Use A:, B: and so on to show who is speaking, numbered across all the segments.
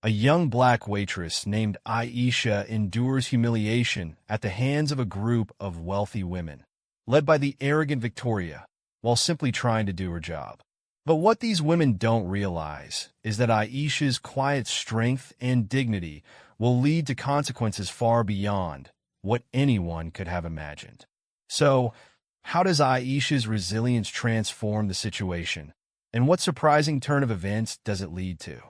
A: A young black waitress named Aisha endures humiliation at the hands of a group of wealthy women, led by the arrogant Victoria, while simply trying to do her job. But what these women don't realize is that Aisha's quiet strength and dignity will lead to consequences far beyond what anyone could have imagined. So, how does Aisha's resilience transform the situation? And what surprising turn of events does it lead to?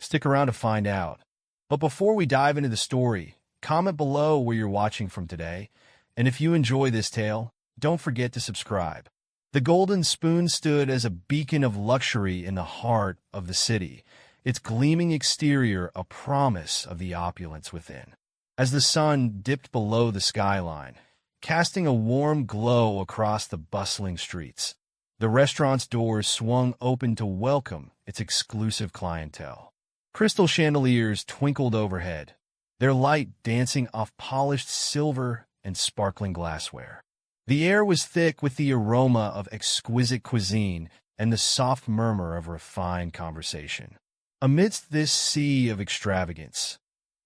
A: Stick around to find out. But before we dive into the story, comment below where you're watching from today. And if you enjoy this tale, don't forget to subscribe. The Golden Spoon stood as a beacon of luxury in the heart of the city, its gleaming exterior a promise of the opulence within. As the sun dipped below the skyline, casting a warm glow across the bustling streets, the restaurant's doors swung open to welcome its exclusive clientele. Crystal chandeliers twinkled overhead, their light dancing off polished silver and sparkling glassware. The air was thick with the aroma of exquisite cuisine and the soft murmur of refined conversation. Amidst this sea of extravagance,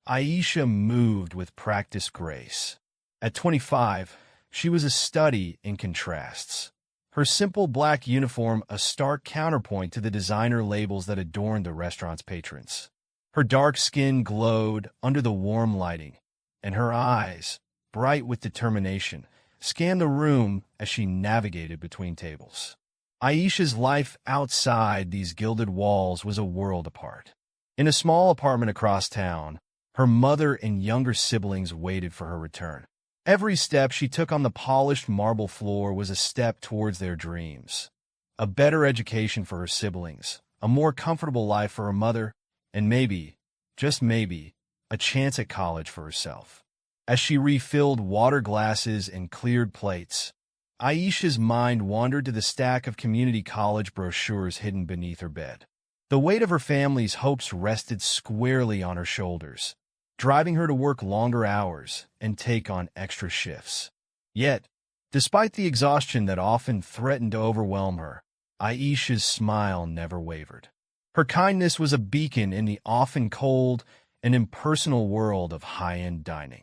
A: Aisha moved with practiced grace. At 25, she was a study in contrasts. Her simple black uniform a stark counterpoint to the designer labels that adorned the restaurant's patrons. Her dark skin glowed under the warm lighting, and her eyes, bright with determination, scanned the room as she navigated between tables. Aisha's life outside these gilded walls was a world apart. In a small apartment across town, her mother and younger siblings waited for her return. Every step she took on the polished marble floor was a step towards their dreams. A better education for her siblings, a more comfortable life for her mother, and maybe, just maybe, a chance at college for herself. As she refilled water glasses and cleared plates, Aisha's mind wandered to the stack of community college brochures hidden beneath her bed. The weight of her family's hopes rested squarely on her shoulders, driving her to work longer hours and take on extra shifts. Yet, despite the exhaustion that often threatened to overwhelm her, Aisha's smile never wavered. Her kindness was a beacon in the often cold and impersonal world of high-end dining.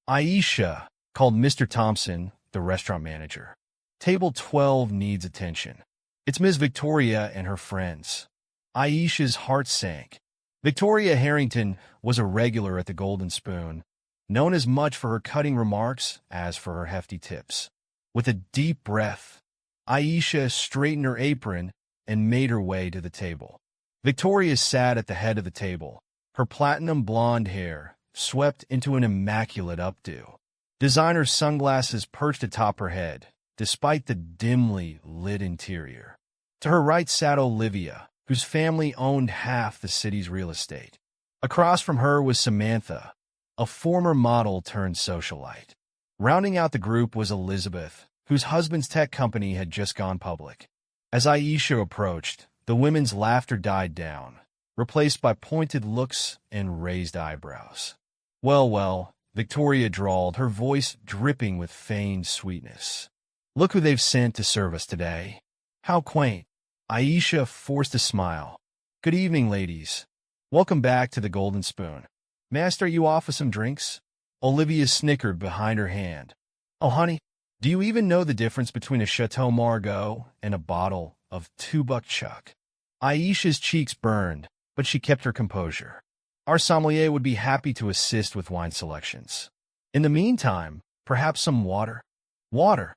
A: Aisha called Mr. Thompson, the restaurant manager. Table 12 needs attention. It's Ms. Victoria and her friends. Aisha's heart sank. Victoria Harrington was a regular at the Golden Spoon, known as much for her cutting remarks as for her hefty tips. With a deep breath, Aisha straightened her apron and made her way to the table. Victoria sat at the head of the table, her platinum blonde hair swept into an immaculate updo. Designer sunglasses perched atop her head, despite the dimly lit interior. To her right sat Olivia, whose family owned half the city's real estate. Across from her was Samantha, a former model turned socialite. Rounding out the group was Elizabeth, whose husband's tech company had just gone public. As Aisha approached, the women's laughter died down, replaced by pointed looks and raised eyebrows. Well, Victoria drawled, her voice dripping with feigned sweetness. Look who they've sent to serve us today. How quaint. Aisha forced a smile. Good evening, ladies. Welcome back to the Golden Spoon. May I start you off with some drinks? Olivia snickered behind her hand. Oh, honey, do you even know the difference between a Chateau Margaux and a bottle of two-buck chuck? Aisha's cheeks burned, but she kept her composure. Our sommelier would be happy to assist with wine selections. In the meantime, perhaps some water? Water?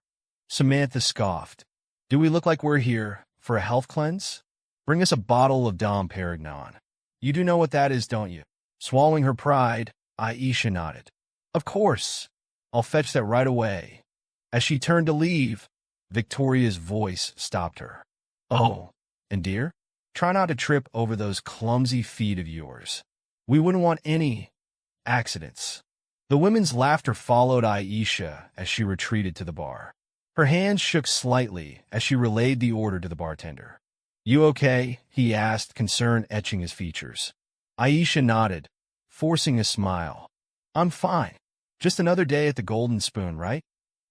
A: Samantha scoffed. Do we look like we're here for a health cleanse? Bring us a bottle of Dom Perignon. You do know what that is, don't you? Swallowing her pride, Aisha nodded. Of course. I'll fetch that right away. As she turned to leave, Victoria's voice stopped her. Oh, and dear, try not to trip over those clumsy feet of yours. We wouldn't want any accidents. The women's laughter followed Aisha as she retreated to the bar. Her hands shook slightly as she relayed the order to the bartender. You okay? He asked, concern etching his features. Aisha nodded, forcing a smile. I'm fine. Just another day at the Golden Spoon, right?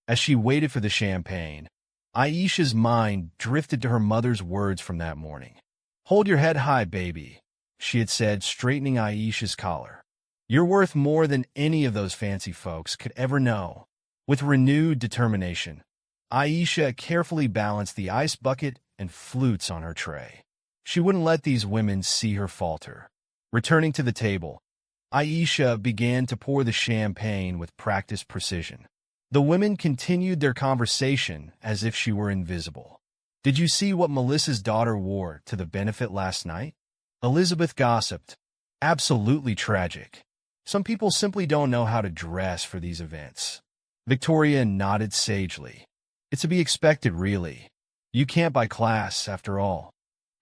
A: As she waited for the champagne, Aisha's mind drifted to her mother's words from that morning. Hold your head high, baby. she had said, straightening Aisha's collar. "You're worth more than any of those fancy folks could ever know." With renewed determination, Aisha carefully balanced the ice bucket and flutes on her tray. She wouldn't let these women see her falter. Returning to the table, Aisha began to pour the champagne with practiced precision. The women continued their conversation as if she were invisible. "Did you see what Melissa's daughter wore to the benefit last night?" Elizabeth gossiped. "Absolutely tragic. Some people simply don't know how to dress for these events." Victoria nodded sagely. "It's to be expected, really. You can't buy class, after all."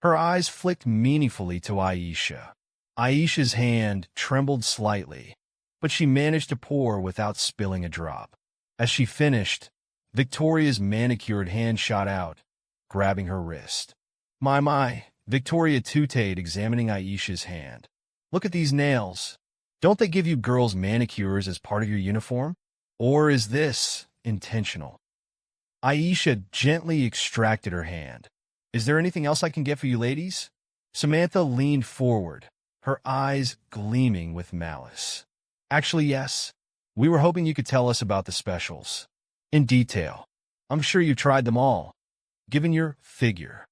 A: Her eyes flicked meaningfully to Aisha. Aisha's hand trembled slightly, but she managed to pour without spilling a drop. As she finished, Victoria's manicured hand shot out, grabbing her wrist. My, Victoria tooted, examining Aisha's hand. "Look at these nails. Don't they give you girls manicures as part of your uniform? Or is this intentional?" Aisha gently extracted her hand. "Is there anything else I can get for you ladies?" Samantha leaned forward, her eyes gleaming with malice. "Actually, yes. We were hoping you could tell us about the specials. In detail. I'm sure you've tried them all. Given your figure."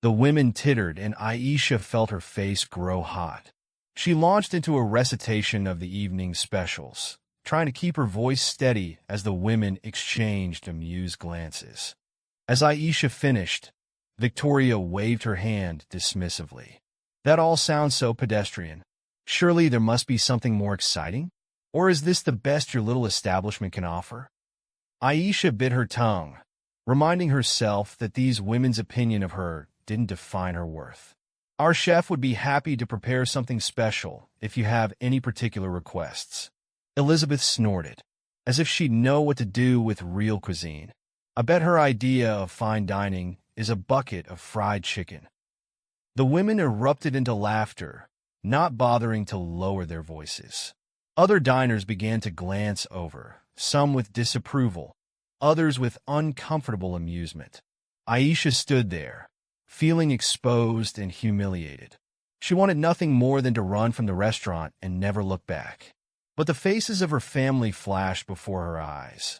A: The women tittered, and Aisha felt her face grow hot. She launched into a recitation of the evening's specials, trying to keep her voice steady as the women exchanged amused glances. As Aisha finished, Victoria waved her hand dismissively. "That all sounds so pedestrian. Surely there must be something more exciting? Or is this the best your little establishment can offer?" Aisha bit her tongue, reminding herself that these women's opinion of her didn't define her worth. "Our chef would be happy to prepare something special if you have any particular requests." Elizabeth snorted, as if she'd know what to do with real cuisine. "I bet her idea of fine dining is a bucket of fried chicken." The women erupted into laughter, not bothering to lower their voices. Other diners began to glance over, some with disapproval, others with uncomfortable amusement. Aisha stood there, feeling exposed and humiliated. She wanted nothing more than to run from the restaurant and never look back. But the faces of her family flashed before her eyes.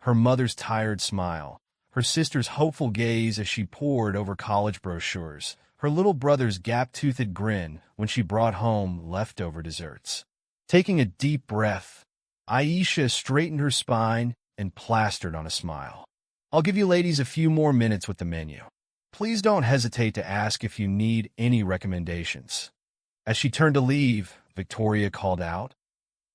A: Her mother's tired smile, her sister's hopeful gaze as she pored over college brochures, her little brother's gap-toothed grin when she brought home leftover desserts. Taking a deep breath, Aisha straightened her spine and plastered on a smile. "I'll give you ladies a few more minutes with the menu. Please don't hesitate to ask if you need any recommendations." As she turned to leave, Victoria called out,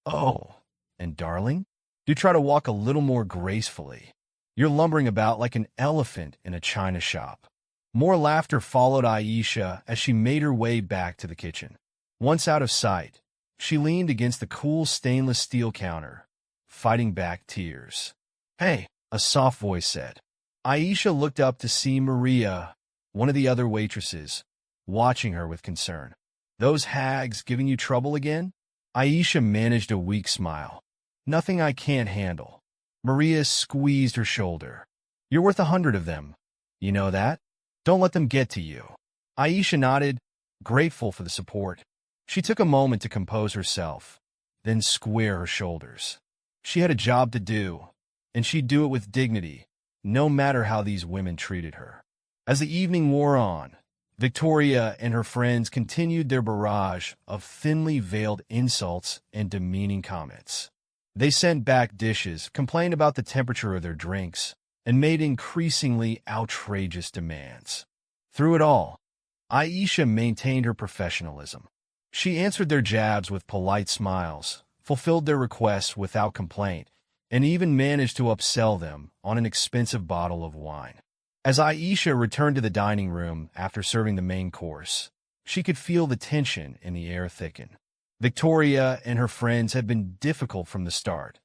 A: "Oh, and darling, do try to walk a little more gracefully. You're lumbering about like an elephant in a china shop." More laughter followed Aisha as she made her way back to the kitchen. Once out of sight, she leaned against the cool stainless steel counter, fighting back tears. "Hey," a soft voice said. Aisha looked up to see Maria, one of the other waitresses, watching her with concern. "Those hags giving you trouble again?" Aisha managed a weak smile. "Nothing I can't handle." Maria squeezed her shoulder. "You're worth 100 of them. You know that? Don't let them get to you." Aisha nodded, grateful for the support. She took a moment to compose herself, then square her shoulders. She had a job to do, and she'd do it with dignity, no matter how these women treated her. As the evening wore on, Victoria and her friends continued their barrage of thinly veiled insults and demeaning comments. They sent back dishes, complained about the temperature of their drinks, and made increasingly outrageous demands. Through it all, Aisha maintained her professionalism. She answered their jabs with polite smiles, fulfilled their requests without complaint, and even managed to upsell them on an expensive bottle of wine. As Aisha returned to the dining room after serving the main course, she could feel the tension in the air thicken. Victoria and her friends had been difficult from the start,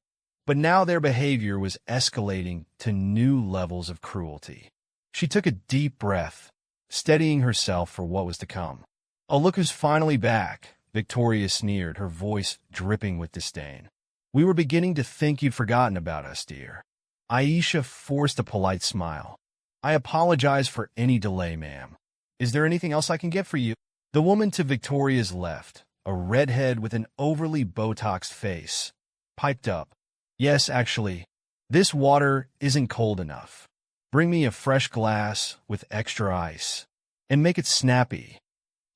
A: but now their behavior was escalating to new levels of cruelty. She took a deep breath, steadying herself for what was to come. "Oh, look who's finally back," Victoria sneered, her voice dripping with disdain. "We were beginning to think you'd forgotten about us, dear." Aisha forced a polite smile. "I apologize for any delay, ma'am. Is there anything else I can get for you?" The woman to Victoria's left, a redhead with an overly Botoxed face, piped up, "Yes, actually, this water isn't cold enough. Bring me a fresh glass with extra ice. And make it snappy."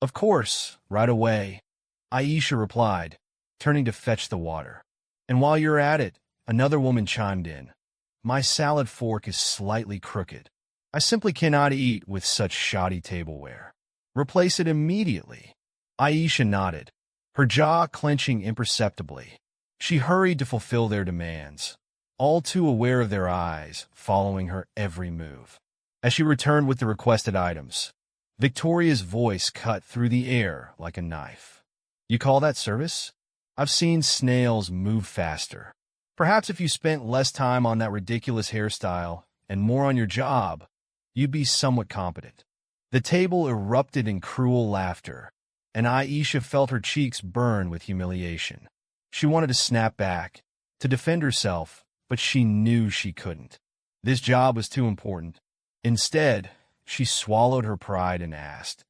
A: "Of course, right away," Aisha replied, turning to fetch the water. "And while you're at it," another woman chimed in, "my salad fork is slightly crooked. I simply cannot eat with such shoddy tableware. Replace it immediately." Aisha nodded, her jaw clenching imperceptibly. She hurried to fulfill their demands, all too aware of their eyes following her every move. As she returned with the requested items, Victoria's voice cut through the air like a knife. "You call that service? I've seen snails move faster. Perhaps if you spent less time on that ridiculous hairstyle and more on your job, you'd be somewhat competent." The table erupted in cruel laughter, and Aisha felt her cheeks burn with humiliation. She wanted to snap back, to defend herself, but she knew she couldn't. This job was too important. Instead, she swallowed her pride and asked,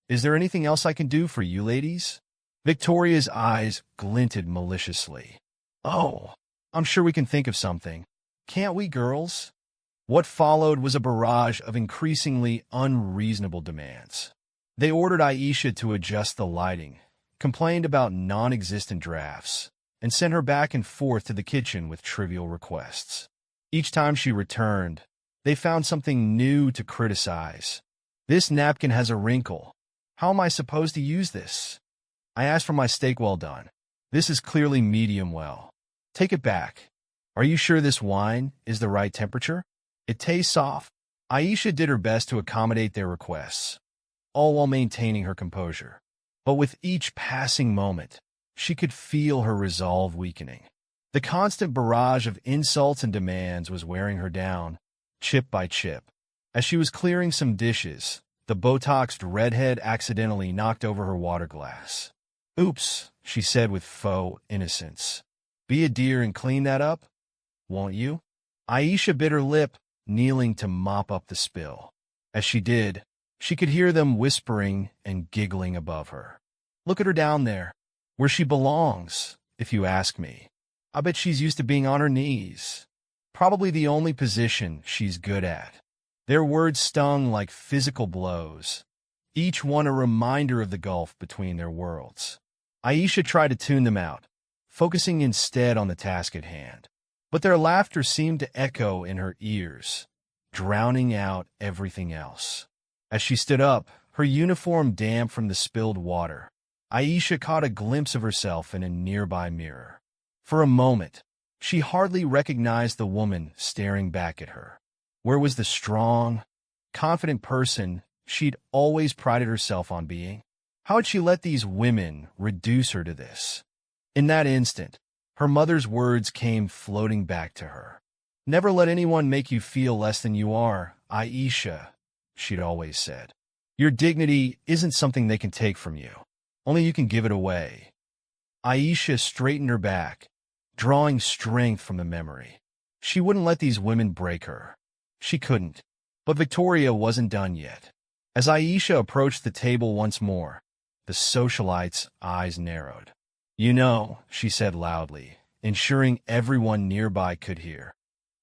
A: "Is there anything else I can do for you ladies?" Victoria's eyes glinted maliciously. "Oh, I'm sure we can think of something. Can't we, girls?" What followed was a barrage of increasingly unreasonable demands. They ordered Aisha to adjust the lighting, complained about non-existent drafts, and sent her back and forth to the kitchen with trivial requests. Each time she returned, they found something new to criticize. "This napkin has a wrinkle. How am I supposed to use this? I asked for my steak well done. This is clearly medium well. Take it back. Are you sure this wine is the right temperature? It tastes off." Aisha did her best to accommodate their requests, all while maintaining her composure. But with each passing moment, she could feel her resolve weakening. The constant barrage of insults and demands was wearing her down, chip by chip. As she was clearing some dishes, the Botoxed redhead accidentally knocked over her water glass. "Oops," she said with faux innocence. "Be a dear and clean that up, won't you?" Aisha bit her lip, kneeling to mop up the spill. As she did, she could hear them whispering and giggling above her. "Look at her down there, where she belongs, if you ask me. I bet she's used to being on her knees. Probably the only position she's good at." Their words stung like physical blows, each one a reminder of the gulf between their worlds. Aisha tried to tune them out, focusing instead on the task at hand. But their laughter seemed to echo in her ears, drowning out everything else. As she stood up, her uniform damp from the spilled water, Aisha caught a glimpse of herself in a nearby mirror. For a moment, she hardly recognized the woman staring back at her. Where was the strong, confident person she'd always prided herself on being? How had she let these women reduce her to this? In that instant, her mother's words came floating back to her. "Never let anyone make you feel less than you are, Aisha," she'd always said. "Your dignity isn't something they can take from you. Only you can give it away." Aisha straightened her back, drawing strength from the memory. She wouldn't let these women break her. She couldn't. But Victoria wasn't done yet. As Aisha approached the table once more, the socialite's eyes narrowed. "You know," she said loudly, ensuring everyone nearby could hear,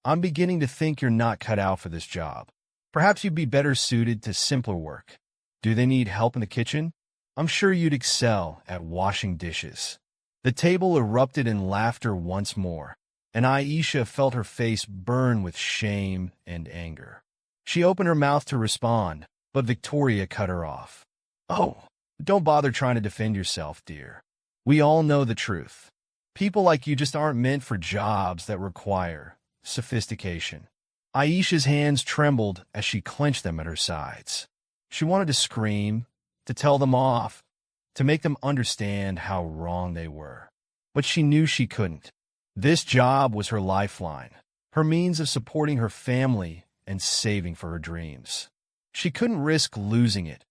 A: "I'm beginning to think you're not cut out for this job. Perhaps you'd be better suited to simpler work. Do they need help in the kitchen? I'm sure you'd excel at washing dishes." The table erupted in laughter once more, and Aisha felt her face burn with shame and anger. She opened her mouth to respond, but Victoria cut her off. "Oh, don't bother trying to defend yourself, dear. We all know the truth. People like you just aren't meant for jobs that require sophistication." Aisha's hands trembled as she clenched them at her sides. She wanted to scream, to tell them off, to make them understand how wrong they were. But she knew she couldn't. This job was her lifeline, her means of supporting her family and saving for her dreams. She couldn't risk losing it,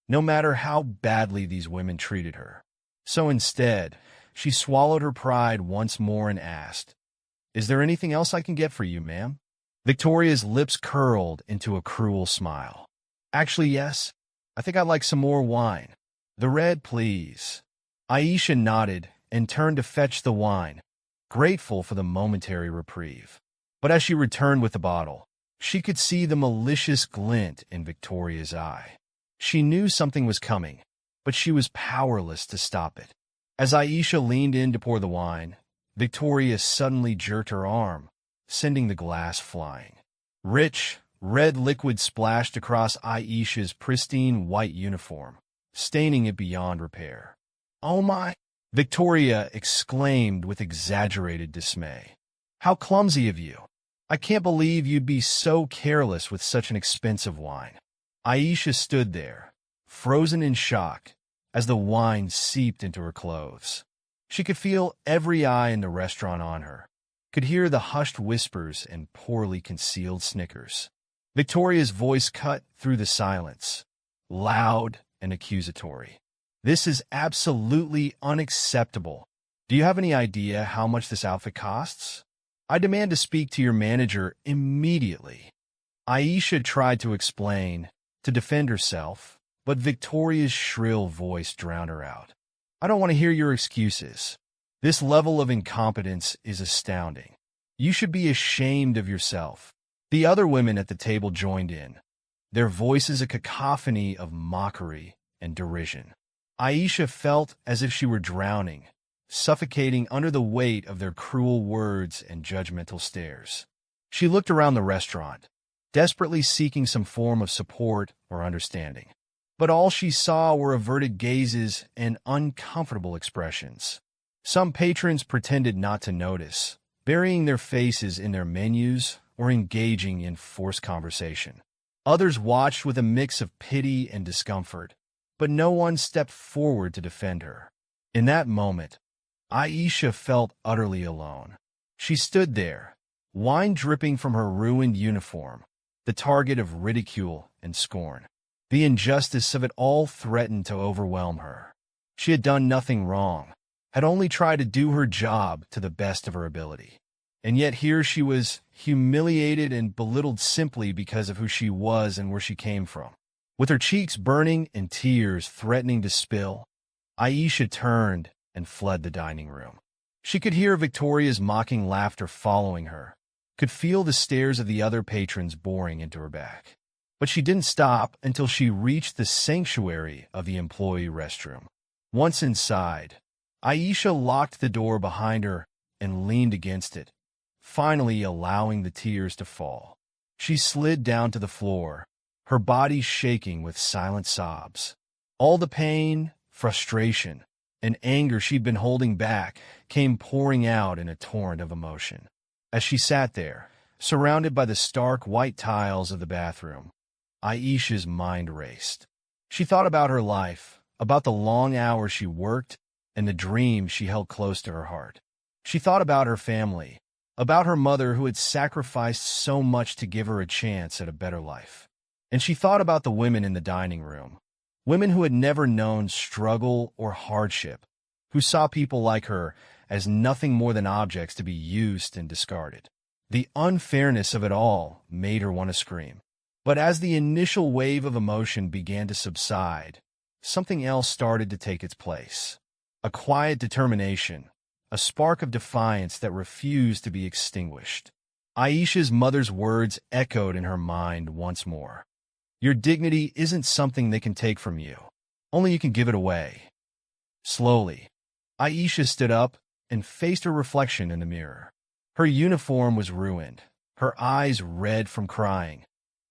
A: no matter how badly these women treated her. So instead, she swallowed her pride once more and asked, "Is there anything else I can get for you, ma'am?" Victoria's lips curled into a cruel smile. "Actually, yes. I think I'd like some more wine." "The red, please." Aisha nodded and turned to fetch the wine, grateful for the momentary reprieve. But as she returned with the bottle, she could see the malicious glint in Victoria's eye. She knew something was coming, but she was powerless to stop it. As Aisha leaned in to pour the wine, Victoria suddenly jerked her arm, sending the glass flying. Rich, red liquid splashed across Aisha's pristine white uniform, staining it beyond repair. "Oh my!" Victoria exclaimed with exaggerated dismay. "How clumsy of you! I can't believe you'd be so careless with such an expensive wine." Aisha stood there, frozen in shock, as the wine seeped into her clothes. She could feel every eye in the restaurant on her, could hear the hushed whispers and poorly concealed snickers. Victoria's voice cut through the silence, loud and accusatory. "This is absolutely unacceptable. Do you have any idea how much this outfit costs? I demand to speak to your manager immediately." Aisha tried to explain, to defend herself, but Victoria's shrill voice drowned her out. "I don't want to hear your excuses. This level of incompetence is astounding. You should be ashamed of yourself." The other women at the table joined in, their voices a cacophony of mockery and derision. Aisha felt as if she were drowning, suffocating under the weight of their cruel words and judgmental stares. She looked around the restaurant, desperately seeking some form of support or understanding. But all she saw were averted gazes and uncomfortable expressions. Some patrons pretended not to notice, burying their faces in their menus or engaging in forced conversation. Others watched with a mix of pity and discomfort, but no one stepped forward to defend her. In that moment, Aisha felt utterly alone. She stood there, wine dripping from her ruined uniform, the target of ridicule and scorn. The injustice of it all threatened to overwhelm her. She had done nothing wrong, had only tried to do her job to the best of her ability. And yet here she was, humiliated and belittled simply because of who she was and where she came from. With her cheeks burning and tears threatening to spill, Aisha turned and fled the dining room. She could hear Victoria's mocking laughter following her, could feel the stares of the other patrons boring into her back. But she didn't stop until she reached the sanctuary of the employee restroom. Once inside, Aisha locked the door behind her and leaned against it, finally allowing the tears to fall. She slid down to the floor, her body shaking with silent sobs. All the pain, frustration, and anger she'd been holding back came pouring out in a torrent of emotion. As she sat there, surrounded by the stark white tiles of the bathroom, Aisha's mind raced. She thought about her life, about the long hours she worked, and the dreams she held close to her heart. She thought about her family, about her mother who had sacrificed so much to give her a chance at a better life. And she thought about the women in the dining room, women who had never known struggle or hardship, who saw people like her as nothing more than objects to be used and discarded. The unfairness of it all made her want to scream. But as the initial wave of emotion began to subside, something else started to take its place. A quiet determination, a spark of defiance that refused to be extinguished. Aisha's mother's words echoed in her mind once more. "Your dignity isn't something they can take from you. Only you can give it away." Slowly, Aisha stood up and faced her reflection in the mirror. Her uniform was ruined, her eyes red from crying,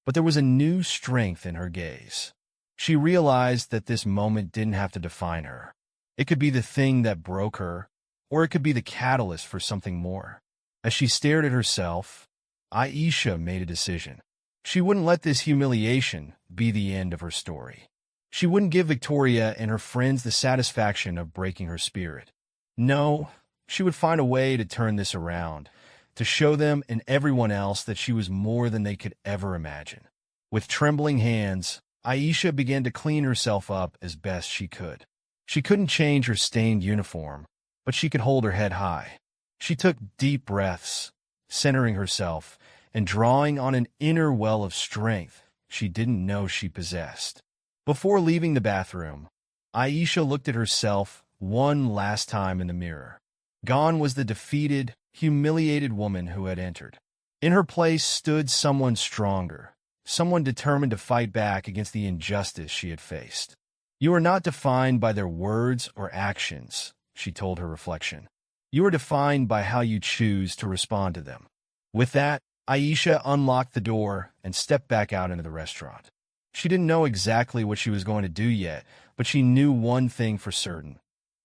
A: but there was a new strength in her gaze. She realized that this moment didn't have to define her. It could be the thing that broke her, or it could be the catalyst for something more. As she stared at herself, Aisha made a decision. She wouldn't let this humiliation be the end of her story. She wouldn't give Victoria and her friends the satisfaction of breaking her spirit. No, she would find a way to turn this around, to show them and everyone else that she was more than they could ever imagine. With trembling hands, Aisha began to clean herself up as best she could. She couldn't change her stained uniform, but she could hold her head high. She took deep breaths, centering herself and drawing on an inner well of strength she didn't know she possessed. Before leaving the bathroom, Aisha looked at herself one last time in the mirror. Gone was the defeated, humiliated woman who had entered. In her place stood someone stronger, someone determined to fight back against the injustice she had faced. You are not defined by their words or actions, she told her reflection. You are defined by how you choose to respond to them. With that, Aisha unlocked the door and stepped back out into the restaurant. She didn't know exactly what she was going to do yet, but she knew one thing for certain.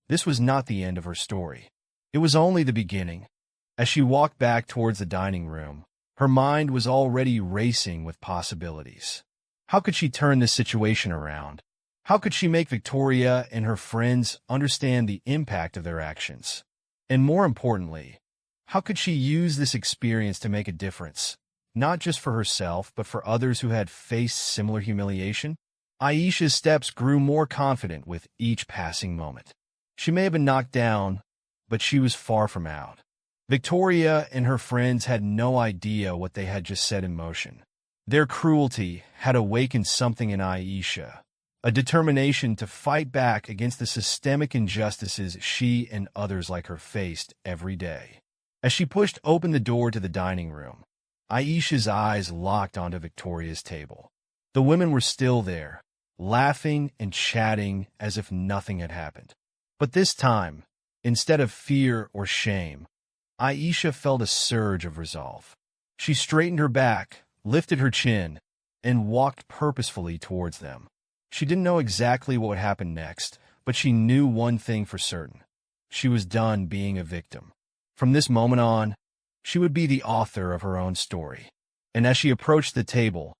A: This was not the end of her story. It was only the beginning. As she walked back towards the dining room, her mind was already racing with possibilities. How could she turn this situation around? How could she make Victoria and her friends understand the impact of their actions? And more importantly, how could she use this experience to make a difference, not just for herself, but for others who had faced similar humiliation? Aisha's steps grew more confident with each passing moment. She may have been knocked down, but she was far from out. Victoria and her friends had no idea what they had just set in motion. Their cruelty had awakened something in Aisha, a determination to fight back against the systemic injustices she and others like her faced every day. As she pushed open the door to the dining room, Aisha's eyes locked onto Victoria's table. The women were still there, laughing and chatting as if nothing had happened. But this time, instead of fear or shame, Aisha felt a surge of resolve. She straightened her back, lifted her chin, and walked purposefully towards them. She didn't know exactly what would happen next, but she knew one thing for certain. She was done being a victim. From this moment on, she would be the author of her own story. And as she approached the table,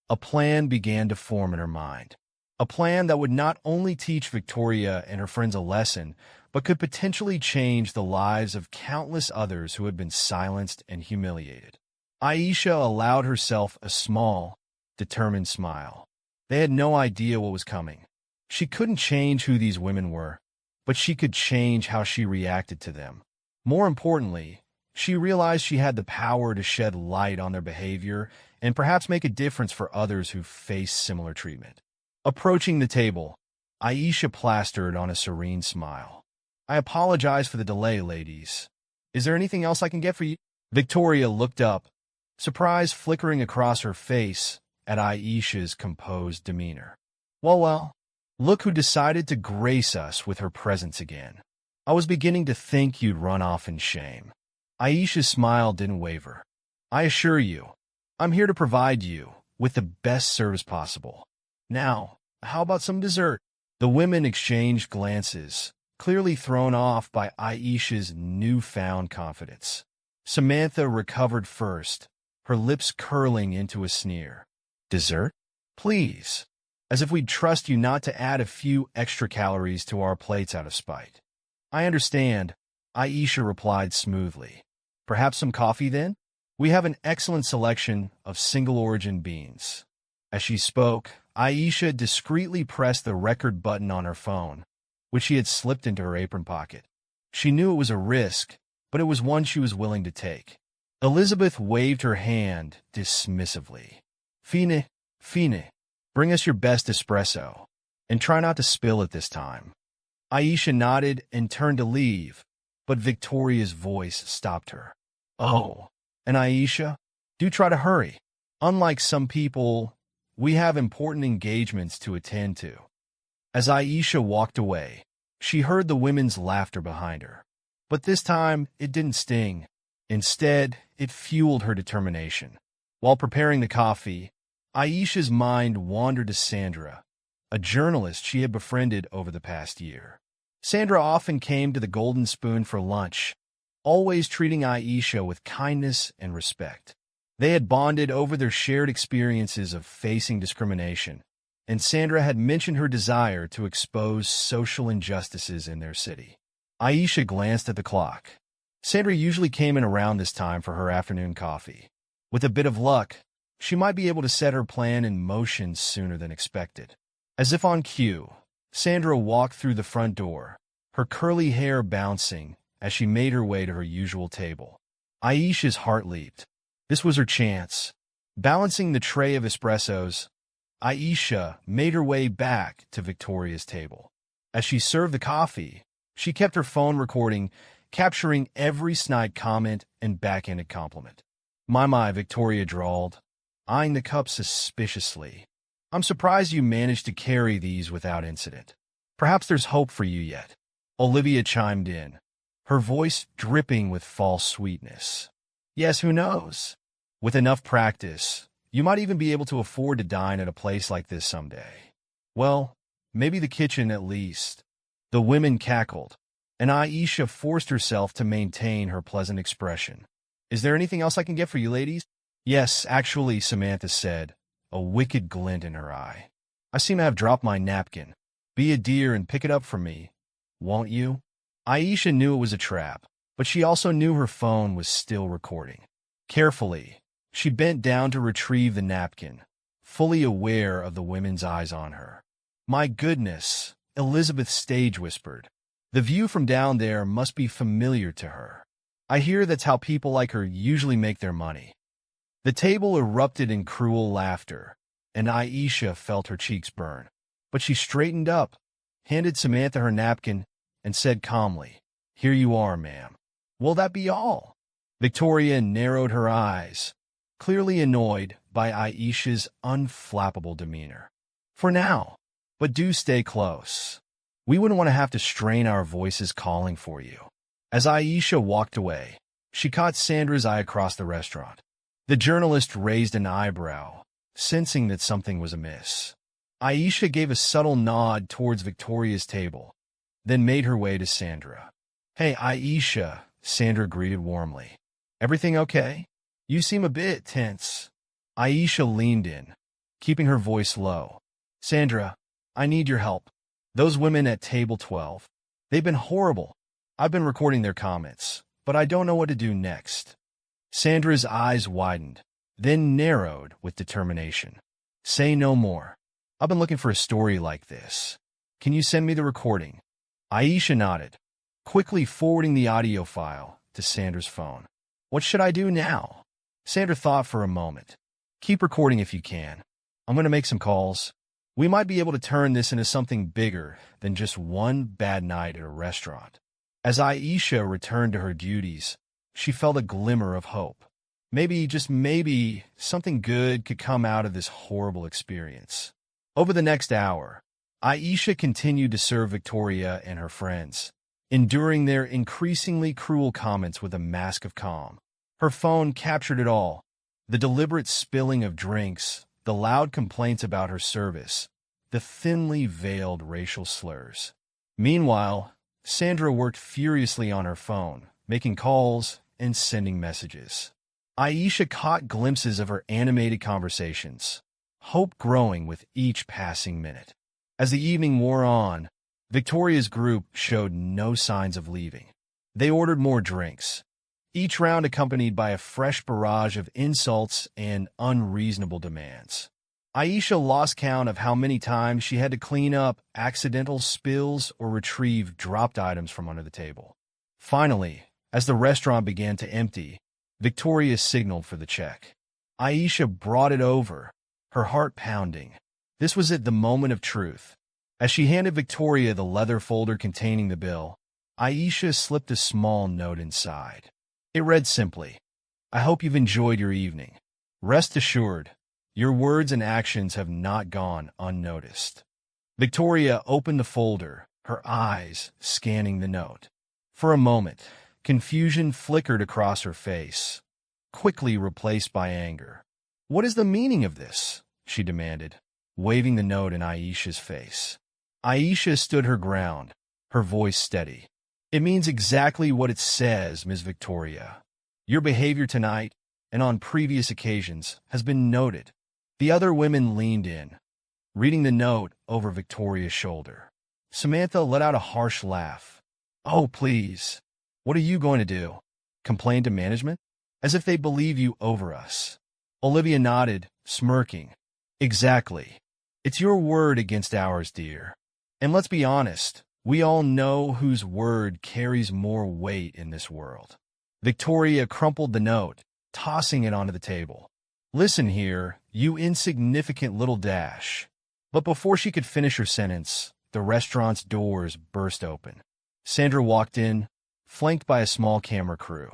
A: a plan began to form in her mind. A plan that would not only teach Victoria and her friends a lesson, but could potentially change the lives of countless others who had been silenced and humiliated. Aisha allowed herself a small, determined smile. They had no idea what was coming. She couldn't change who these women were, but she could change how she reacted to them. More importantly, she realized she had the power to shed light on their behavior and perhaps make a difference for others who face similar treatment. Approaching the table, Aisha plastered on a serene smile. I apologize for the delay, ladies. Is there anything else I can get for you? Victoria looked up, surprise flickering across her face at Aisha's composed demeanor. Well, look who decided to grace us with her presence again. I was beginning to think you'd run off in shame. Aisha's smile didn't waver. I assure you, I'm here to provide you with the best service possible. Now, how about some dessert? The women exchanged glances, clearly thrown off by Aisha's newfound confidence. Samantha recovered first, her lips curling into a sneer. Dessert? Please. As if we'd trust you not to add a few extra calories to our plates out of spite. I understand, Aisha replied smoothly. Perhaps some coffee then? We have an excellent selection of single-origin beans. As she spoke, Aisha discreetly pressed the record button on her phone, which she had slipped into her apron pocket. She knew it was a risk, but it was one she was willing to take. Elizabeth waved her hand dismissively. Fine, bring us your best espresso, and try not to spill it this time. Aisha nodded and turned to leave, but Victoria's voice stopped her. Oh, and Aisha, do try to hurry. Unlike some people, we have important engagements to attend to. As Aisha walked away, she heard the women's laughter behind her. But this time, it didn't sting. Instead, it fueled her determination. While preparing the coffee, Aisha's mind wandered to Sandra, a journalist she had befriended over the past year. Sandra often came to the Golden Spoon for lunch, always treating Aisha with kindness and respect. They had bonded over their shared experiences of facing discrimination, and Sandra had mentioned her desire to expose social injustices in their city. Aisha glanced at the clock. Sandra usually came in around this time for her afternoon coffee. With a bit of luck, she might be able to set her plan in motion sooner than expected. As if on cue, Sandra walked through the front door, her curly hair bouncing as she made her way to her usual table. Aisha's heart leaped. This was her chance. Balancing the tray of espressos, Aisha made her way back to Victoria's table. As she served the coffee, she kept her phone recording, capturing every snide comment and backhanded compliment. My, Victoria drawled, eyeing the cup suspiciously. I'm surprised you managed to carry these without incident. Perhaps there's hope for you yet. Olivia chimed in, her voice dripping with false sweetness. Yes, who knows? With enough practice, you might even be able to afford to dine at a place like this someday. Well, maybe the kitchen at least. The women cackled, and Aisha forced herself to maintain her pleasant expression. Is there anything else I can get for you, ladies? Yes, actually, Samantha said, a wicked glint in her eye. I seem to have dropped my napkin. Be a dear and pick it up for me, won't you? Aisha knew it was a trap, but she also knew her phone was still recording. Carefully, she bent down to retrieve the napkin, fully aware of the women's eyes on her. My goodness, Elizabeth Stage whispered. The view from down there must be familiar to her. I hear that's how people like her usually make their money. The table erupted in cruel laughter, and Aisha felt her cheeks burn. But she straightened up, handed Samantha her napkin, and said calmly, Here you are, ma'am. Will that be all? Victoria narrowed her eyes, clearly annoyed by Aisha's unflappable demeanor. For now, but do stay close. We wouldn't want to have to strain our voices calling for you. As Aisha walked away, she caught Sandra's eye across the restaurant. The journalist raised an eyebrow, sensing that something was amiss. Aisha gave a subtle nod towards Victoria's table, then made her way to Sandra. Hey, Aisha, Sandra greeted warmly. Everything okay? You seem a bit tense. Aisha leaned in, keeping her voice low. Sandra, I need your help. Those women at table 12, they've been horrible. I've been recording their comments, but I don't know what to do next. Sandra's eyes widened, then narrowed with determination. Say no more. I've been looking for a story like this. Can you send me the recording? Aisha nodded, quickly forwarding the audio file to Sandra's phone. What should I do now? Sandra thought for a moment. Keep recording if you can. I'm going to make some calls. We might be able to turn this into something bigger than just one bad night at a restaurant. As Aisha returned to her duties, she felt a glimmer of hope. Maybe, just maybe, something good could come out of this horrible experience. Over the next hour, Aisha continued to serve Victoria and her friends, enduring their increasingly cruel comments with a mask of calm. Her phone captured it all: the deliberate spilling of drinks, the loud complaints about her service, the thinly veiled racial slurs. Meanwhile, Sandra worked furiously on her phone, making calls and sending messages. Aisha caught glimpses of her animated conversations, hope growing with each passing minute. As the evening wore on, Victoria's group showed no signs of leaving. They ordered more drinks, each round accompanied by a fresh barrage of insults and unreasonable demands. Aisha lost count of how many times she had to clean up accidental spills or retrieve dropped items from under the table. Finally, as the restaurant began to empty, Victoria signaled for the check. Aisha brought it over, her heart pounding. This was it, the moment of truth. As she handed Victoria the leather folder containing the bill, Aisha slipped a small note inside. It read simply, I hope you've enjoyed your evening. Rest assured, your words and actions have not gone unnoticed. Victoria opened the folder, her eyes scanning the note. For a moment, confusion flickered across her face, quickly replaced by anger. What is the meaning of this? She demanded, waving the note in Aisha's face. Aisha stood her ground, her voice steady. It means exactly what it says, Ms. Victoria. Your behavior tonight, and on previous occasions, has been noted. The other women leaned in, reading the note over Victoria's shoulder. Samantha let out a harsh laugh. Oh, please. What are you going to do? Complain to management? As if they believe you over us. Olivia nodded, smirking. Exactly. It's your word against ours, dear. And let's be honest, we all know whose word carries more weight in this world. Victoria crumpled the note, tossing it onto the table. Listen here, you insignificant little dash. But before she could finish her sentence, the restaurant's doors burst open. Sandra walked in, flanked by a small camera crew.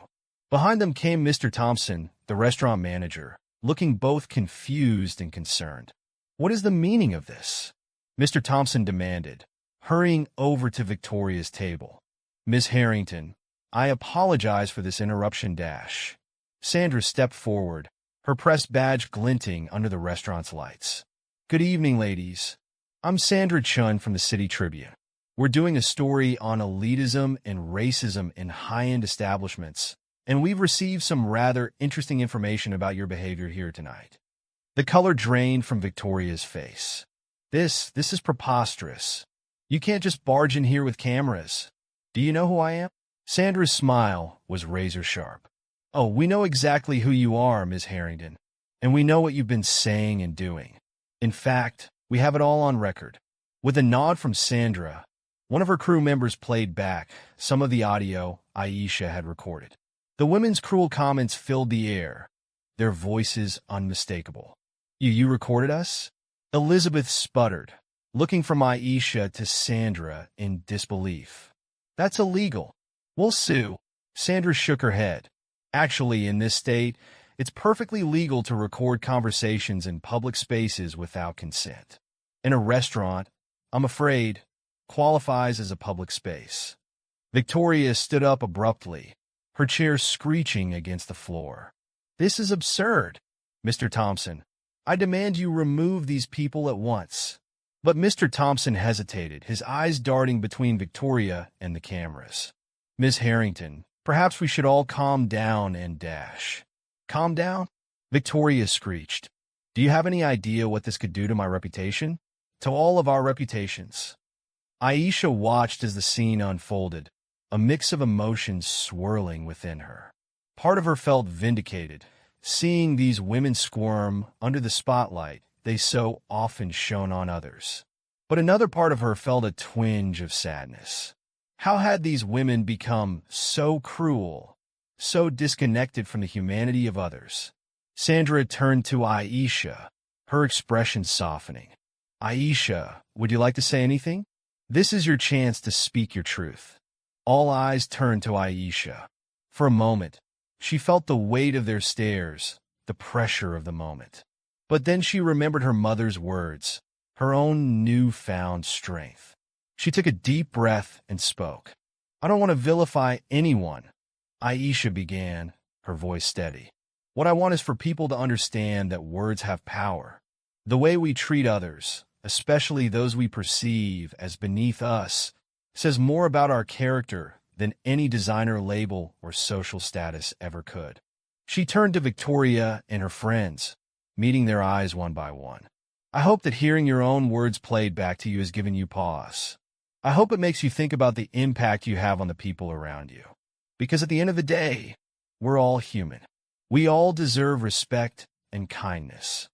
A: Behind them came Mr. Thompson, the restaurant manager, looking both confused and concerned. "What is the meaning of this?" Mr. Thompson demanded, hurrying over to Victoria's table. "Miss Harrington, I apologize for this interruption dash." Sandra stepped forward, her press badge glinting under the restaurant's lights. "Good evening, ladies. I'm Sandra Chun from the City Tribune. We're doing a story on elitism and racism in high-end establishments, and we've received some rather interesting information about your behavior here tonight." The color drained from Victoria's face. This is preposterous. You can't just barge in here with cameras. Do you know who I am?" Sandra's smile was razor-sharp. "Oh, we know exactly who you are, Ms. Harrington, and we know what you've been saying and doing. In fact, we have it all on record." With a nod from Sandra, one of her crew members played back some of the audio Aisha had recorded. The women's cruel comments filled the air, their voices unmistakable. You recorded us?" Elizabeth sputtered, looking from Aisha to Sandra in disbelief. "That's illegal. We'll sue." Sandra shook her head. "Actually, in this state, it's perfectly legal to record conversations in public spaces without consent. In a restaurant, I'm afraid, qualifies as a public space." Victoria stood up abruptly, her chair screeching against the floor. "This is absurd. Mr. Thompson, I demand you remove these people at once." But Mr. Thompson hesitated, his eyes darting between Victoria and the cameras. "Miss Harrington, perhaps we should all calm down and dash." "Calm down?" Victoria screeched. "Do you have any idea what this could do to my reputation? To all of our reputations?" Aisha watched as the scene unfolded, a mix of emotions swirling within her. Part of her felt vindicated, seeing these women squirm under the spotlight they so often shone on others. But another part of her felt a twinge of sadness. How had these women become so cruel, so disconnected from the humanity of others? Sandra turned to Aisha, her expression softening. "Aisha, would you like to say anything? This is your chance to speak your truth." All eyes turned to Aisha. For a moment, she felt the weight of their stares, the pressure of the moment. But then she remembered her mother's words, her own newfound strength. She took a deep breath and spoke. "I don't want to vilify anyone," Aisha began, her voice steady. "What I want is for people to understand that words have power. The way we treat others, especially those we perceive as beneath us, says more about our character than any designer label or social status ever could." She turned to Victoria and her friends, meeting their eyes one by one. "I hope that hearing your own words played back to you has given you pause. I hope it makes you think about the impact you have on the people around you. Because at the end of the day, we're all human. We all deserve respect and kindness."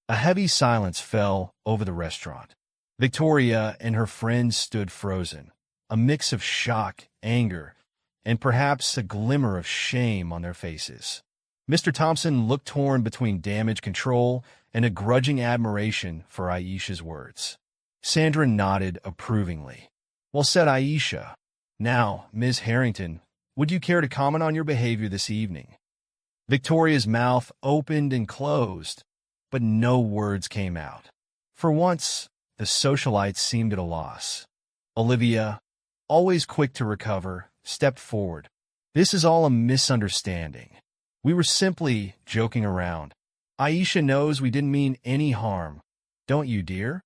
A: A heavy silence fell over the restaurant. Victoria and her friends stood frozen, a mix of shock, anger, and perhaps a glimmer of shame on their faces. Mr. Thompson looked torn between damage control and a grudging admiration for Aisha's words. Sandra nodded approvingly. "Well said, Aisha. Now, Ms. Harrington, would you care to comment on your behavior this evening?" Victoria's mouth opened and closed, but no words came out. For once, the socialites seemed at a loss. Olivia, always quick to recover, stepped forward. "This is all a misunderstanding. We were simply joking around. Aisha knows we didn't mean any harm. Don't you, dear?"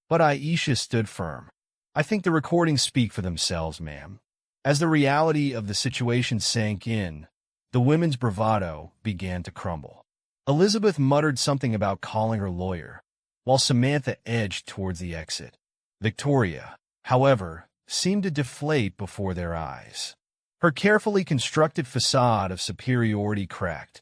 A: But Aisha stood firm. "I think the recordings speak for themselves, ma'am." As the reality of the situation sank in, the women's bravado began to crumble. Elizabeth muttered something about calling her lawyer, while Samantha edged towards the exit. Victoria, however, seemed to deflate before their eyes. Her carefully constructed facade of superiority cracked,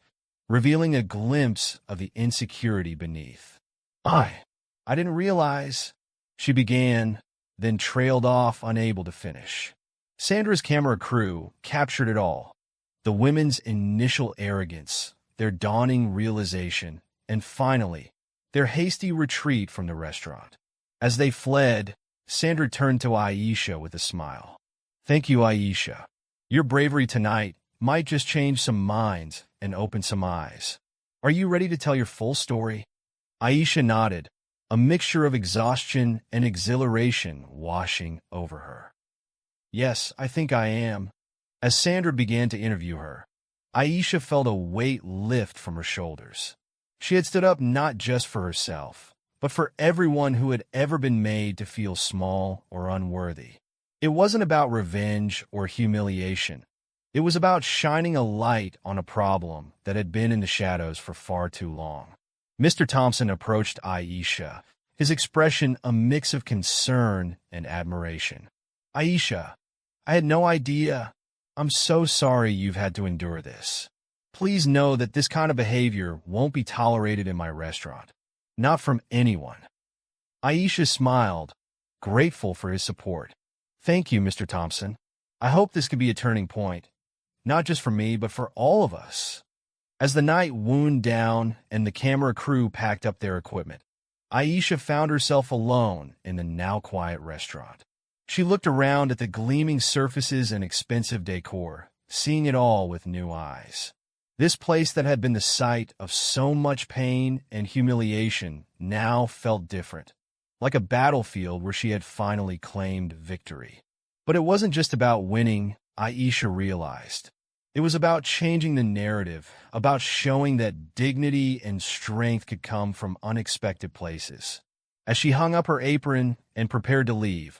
A: revealing a glimpse of the insecurity beneath. I didn't realize," she began, then trailed off, unable to finish. Sandra's camera crew captured it all. The women's initial arrogance, their dawning realization, and finally, their hasty retreat from the restaurant. As they fled, Sandra turned to Aisha with a smile. Thank you, Aisha. Your bravery tonight might just change some minds and open some eyes. Are you ready to tell your full story? Aisha nodded, a mixture of exhaustion and exhilaration washing over her. Yes, I think I am. As Sandra began to interview her, Aisha felt a weight lift from her shoulders. She had stood up not just for herself, but for everyone who had ever been made to feel small or unworthy. It wasn't about revenge or humiliation. It was about shining a light on a problem that had been in the shadows for far too long. Mr. Thompson approached Aisha, his expression a mix of concern and admiration. Aisha, I had no idea. I'm so sorry you've had to endure this. Please know that this kind of behavior won't be tolerated in my restaurant. Not from anyone. Aisha smiled, grateful for his support. Thank you, Mr. Thompson. I hope this could be a turning point, not just for me, but for all of us. As the night wound down and the camera crew packed up their equipment, Aisha found herself alone in the now-quiet restaurant. She looked around at the gleaming surfaces and expensive decor, seeing it all with new eyes. This place that had been the site of so much pain and humiliation now felt different, like a battlefield where she had finally claimed victory. But it wasn't just about winning, Aisha realized. It was about changing the narrative, about showing that dignity and strength could come from unexpected places. As she hung up her apron and prepared to leave,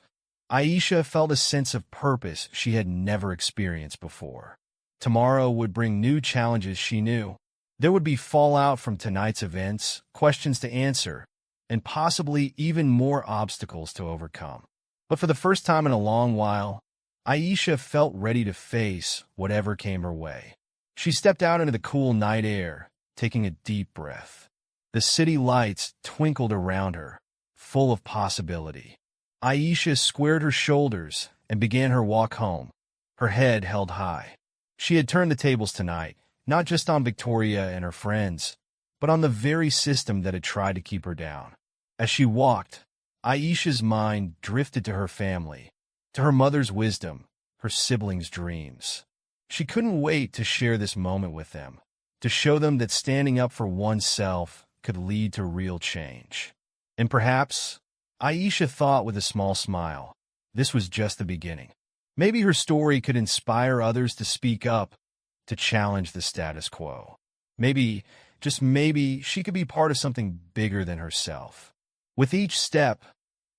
A: Aisha felt a sense of purpose she had never experienced before. Tomorrow would bring new challenges she knew. There would be fallout from tonight's events, questions to answer, and possibly even more obstacles to overcome. But for the first time in a long while, Aisha felt ready to face whatever came her way. She stepped out into the cool night air, taking a deep breath. The city lights twinkled around her, full of possibility. Aisha squared her shoulders and began her walk home, her head held high. She had turned the tables tonight, not just on Victoria and her friends, but on the very system that had tried to keep her down. As she walked, Aisha's mind drifted to her family, to her mother's wisdom, her siblings' dreams. She couldn't wait to share this moment with them, to show them that standing up for oneself could lead to real change. And perhaps, Aisha thought with a small smile, this was just the beginning. Maybe her story could inspire others to speak up, to challenge the status quo. Maybe, just maybe, she could be part of something bigger than herself. With each step,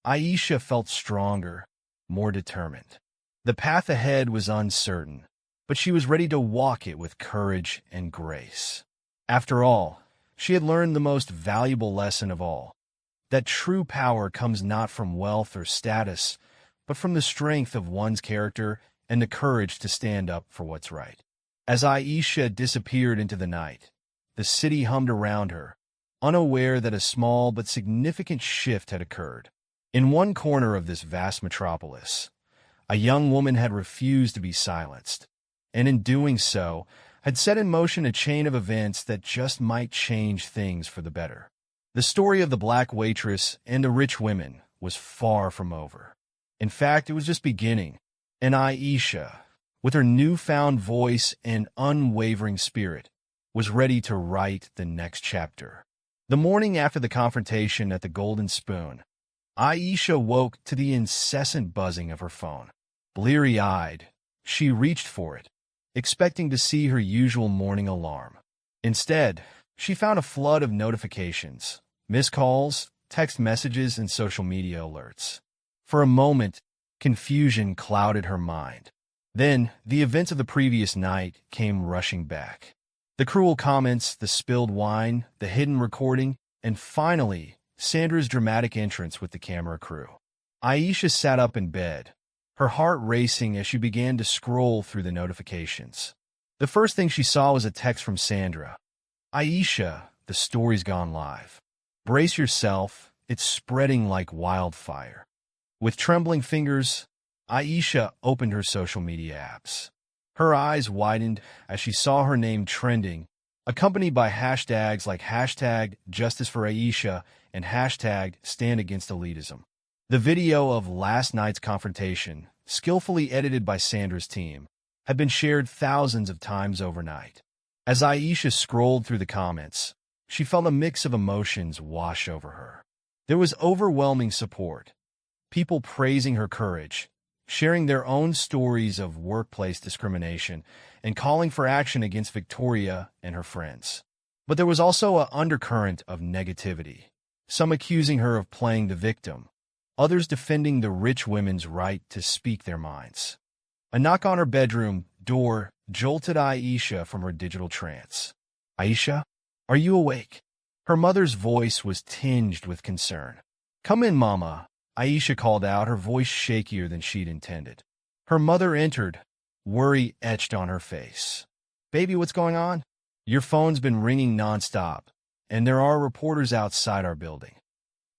A: Aisha felt stronger, more determined. The path ahead was uncertain, but she was ready to walk it with courage and grace. After all, she had learned the most valuable lesson of all, that true power comes not from wealth or status, but from the strength of one's character and the courage to stand up for what's right. As Aisha disappeared into the night, the city hummed around her, unaware that a small but significant shift had occurred. In one corner of this vast metropolis, a young woman had refused to be silenced, and in doing so, had set in motion a chain of events that just might change things for the better. The story of the black waitress and the rich women was far from over. In fact, it was just beginning, and Aisha, with her newfound voice and unwavering spirit, was ready to write the next chapter. The morning after the confrontation at the Golden Spoon, Aisha woke to the incessant buzzing of her phone. Bleary-eyed, she reached for it, expecting to see her usual morning alarm. Instead, she found a flood of notifications, missed calls, text messages, and social media alerts. For a moment, confusion clouded her mind. Then, the events of the previous night came rushing back. The cruel comments, the spilled wine, the hidden recording, and finally, Sandra's dramatic entrance with the camera crew. Aisha sat up in bed, her heart racing as she began to scroll through the notifications. The first thing she saw was a text from Sandra. Aisha, the story's gone live. Brace yourself, it's spreading like wildfire. With trembling fingers, Aisha opened her social media apps. Her eyes widened as she saw her name trending, accompanied by hashtags like #JusticeForAisha and #StandAgainstElitism. The video of last night's confrontation, skillfully edited by Sandra's team, had been shared thousands of times overnight. As Aisha scrolled through the comments, she felt a mix of emotions wash over her. There was overwhelming support, people praising her courage, sharing their own stories of workplace discrimination, and calling for action against Victoria and her friends. But there was also an undercurrent of negativity, some accusing her of playing the victim, others defending the rich women's right to speak their minds. A knock on her bedroom door jolted Aisha from her digital trance. "Aisha, are you awake?" Her mother's voice was tinged with concern. "Come in, Mama," Aisha called out, her voice shakier than she'd intended. Her mother entered, worry etched on her face. "Baby, what's going on?" "Your phone's been ringing nonstop, and there are reporters outside our building."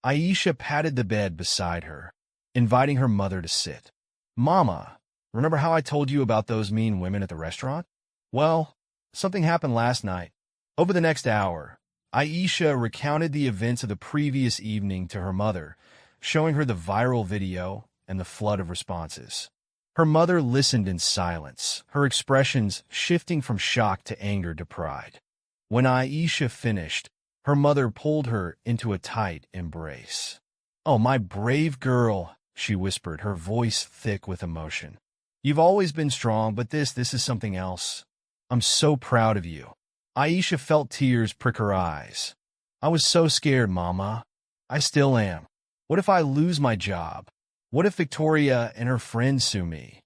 A: Aisha patted the bed beside her, inviting her mother to sit. "Mama, remember how I told you about those mean women at the restaurant? Well, something happened last night." Over the next hour, Aisha recounted the events of the previous evening to her mother, showing her the viral video and the flood of responses. Her mother listened in silence, her expressions shifting from shock to anger to pride. When Aisha finished, her mother pulled her into a tight embrace. "Oh, my brave girl," she whispered, her voice thick with emotion. "You've always been strong, but this is something else. I'm so proud of you." Aisha felt tears prick her eyes. "I was so scared, Mama. I still am. What if I lose my job? What if Victoria and her friends sue me?"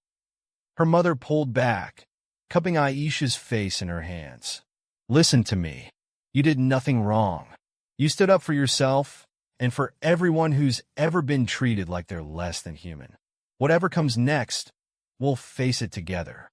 A: Her mother pulled back, cupping Aisha's face in her hands. "Listen to me. You did nothing wrong. You stood up for yourself and for everyone who's ever been treated like they're less than human. Whatever comes next, we'll face it together."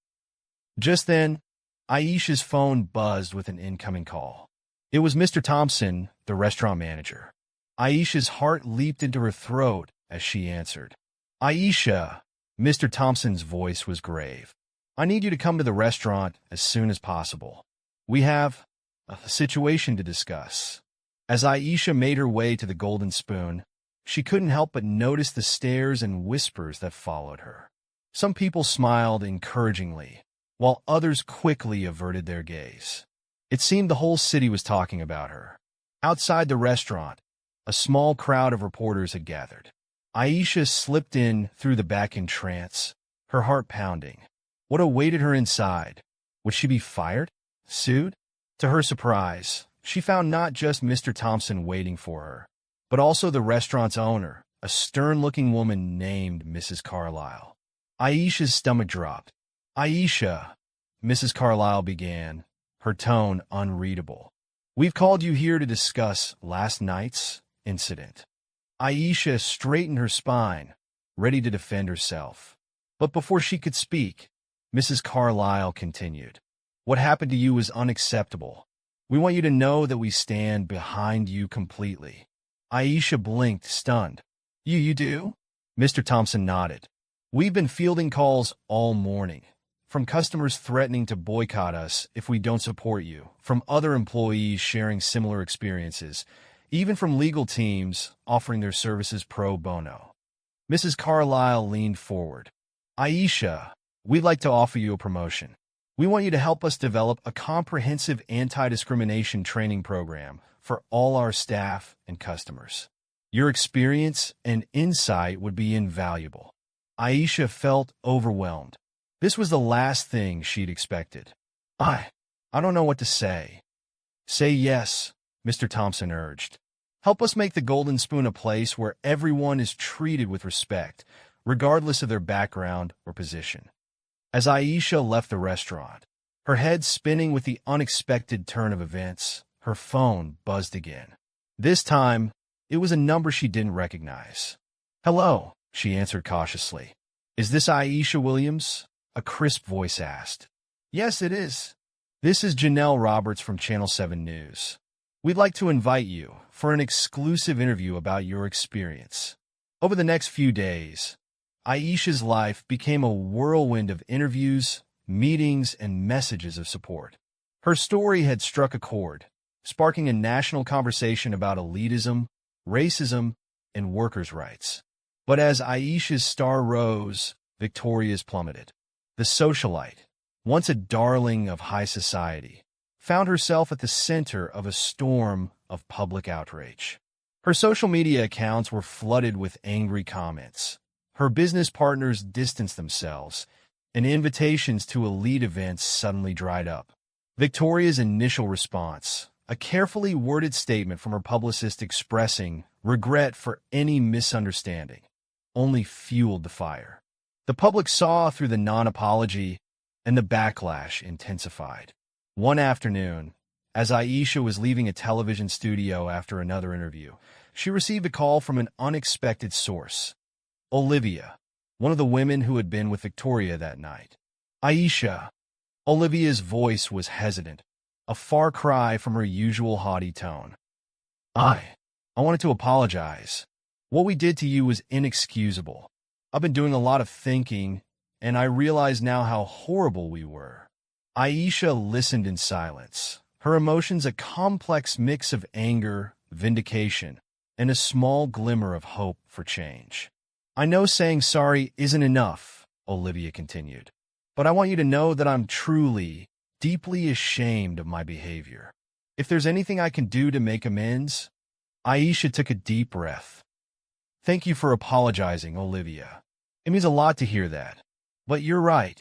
A: Just then, Aisha's phone buzzed with an incoming call. It was Mr. Thompson, the restaurant manager. Aisha's heart leaped into her throat as she answered. "Aisha," Mr. Thompson's voice was grave. "I need you to come to the restaurant as soon as possible. We have a situation to discuss." As Aisha made her way to the Golden Spoon, she couldn't help but notice the stares and whispers that followed her. Some people smiled encouragingly, while others quickly averted their gaze. It seemed the whole city was talking about her. Outside the restaurant, a small crowd of reporters had gathered. Aisha slipped in through the back in trance, her heart pounding. What awaited her inside? Would she be fired? Sued? To her surprise, she found not just Mr. Thompson waiting for her, but also the restaurant's owner, a stern-looking woman named Mrs. Carlyle. Aisha's stomach dropped. "Aisha," Mrs. Carlyle began, her tone unreadable. "We've called you here to discuss last night's incident." Aisha straightened her spine, ready to defend herself. But before she could speak, Mrs. Carlyle continued. "What happened to you is unacceptable. We want you to know that we stand behind you completely." Aisha blinked, stunned. You do?" Mr. Thompson nodded. "We've been fielding calls all morning, from customers threatening to boycott us if we don't support you, from other employees sharing similar experiences, even from legal teams offering their services pro bono." Mrs. Carlyle leaned forward. "Aisha, we'd like to offer you a promotion. We want you to help us develop a comprehensive anti-discrimination training program for all our staff and customers. Your experience and insight would be invaluable." Aisha felt overwhelmed. This was the last thing she'd expected. I don't know what to say." "Say yes," Mr. Thompson urged. "Help us make the Golden Spoon a place where everyone is treated with respect, regardless of their background or position." As Aisha left the restaurant, her head spinning with the unexpected turn of events, her phone buzzed again. This time, it was a number she didn't recognize. "Hello," she answered cautiously. "Is this Aisha Williams?" a crisp voice asked. "Yes, it is. This is Janelle Roberts from Channel 7 News. We'd like to invite you for an exclusive interview about your experience." Over the next few days, Aisha's life became a whirlwind of interviews, meetings, and messages of support. Her story had struck a chord, sparking a national conversation about elitism, racism, and workers' rights. But as Aisha's star rose, Victoria's plummeted. The socialite, once a darling of high society, found herself at the center of a storm of public outrage. Her social media accounts were flooded with angry comments. Her business partners distanced themselves, and invitations to elite events suddenly dried up. Victoria's initial response, a carefully worded statement from her publicist expressing regret for any misunderstanding, only fueled the fire. The public saw through the non-apology, and the backlash intensified. One afternoon, as Aisha was leaving a television studio after another interview, she received a call from an unexpected source. Olivia, one of the women who had been with Victoria that night. Aisha. Olivia's voice was hesitant, a far cry from her usual haughty tone. I wanted to apologize. What we did to you was inexcusable. I've been doing a lot of thinking, and I realize now how horrible we were. Aisha listened in silence, her emotions a complex mix of anger, vindication, and a small glimmer of hope for change. I know saying sorry isn't enough, Olivia continued, but I want you to know that I'm truly, deeply ashamed of my behavior. If there's anything I can do to make amends. Aisha took a deep breath. Thank you for apologizing, Olivia. It means a lot to hear that. But you're right.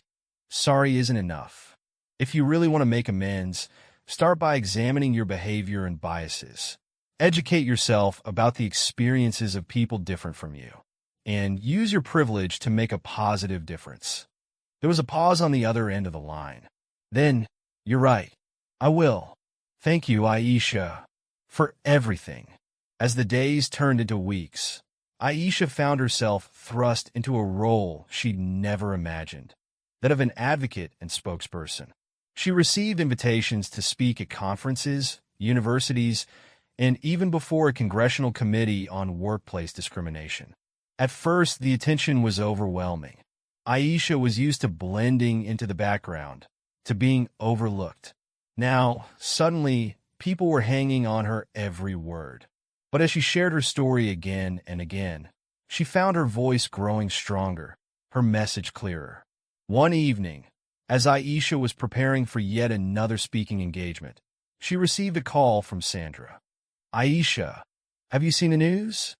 A: Sorry isn't enough. If you really want to make amends, start by examining your behavior and biases. Educate yourself about the experiences of people different from you, and use your privilege to make a positive difference. There was a pause on the other end of the line. Then, you're right. I will. Thank you, Aisha, for everything. As the days turned into weeks, Aisha found herself thrust into a role she'd never imagined, that of an advocate and spokesperson. She received invitations to speak at conferences, universities, and even before a congressional committee on workplace discrimination. At first, the attention was overwhelming. Aisha was used to blending into the background, to being overlooked. Now, suddenly, people were hanging on her every word. But as she shared her story again and again, she found her voice growing stronger, her message clearer. One evening, as Aisha was preparing for yet another speaking engagement, she received a call from Sandra. Aisha, have you seen the news?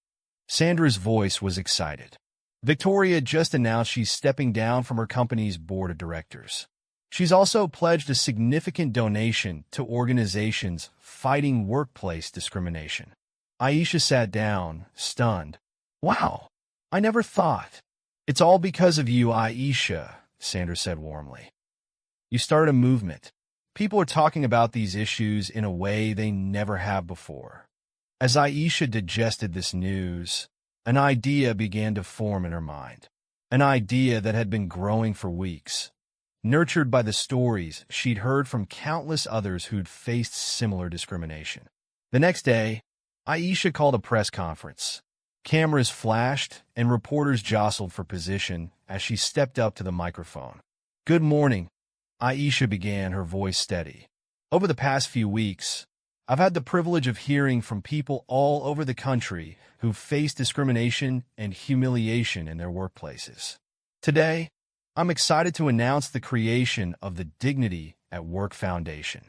A: Sandra's voice was excited. Victoria just announced she's stepping down from her company's board of directors. She's also pledged a significant donation to organizations fighting workplace discrimination. Aisha sat down, stunned. Wow, I never thought. It's all because of you, Aisha, Sandra said warmly. You started a movement. People are talking about these issues in a way they never have before. As Aisha digested this news, an idea began to form in her mind. An idea that had been growing for weeks, nurtured by the stories she'd heard from countless others who'd faced similar discrimination. The next day, Aisha called a press conference. Cameras flashed, and reporters jostled for position as she stepped up to the microphone. Good morning, Aisha began, her voice steady. Over the past few weeks, I've had the privilege of hearing from people all over the country who've faced discrimination and humiliation in their workplaces. Today, I'm excited to announce the creation of the Dignity at Work Foundation.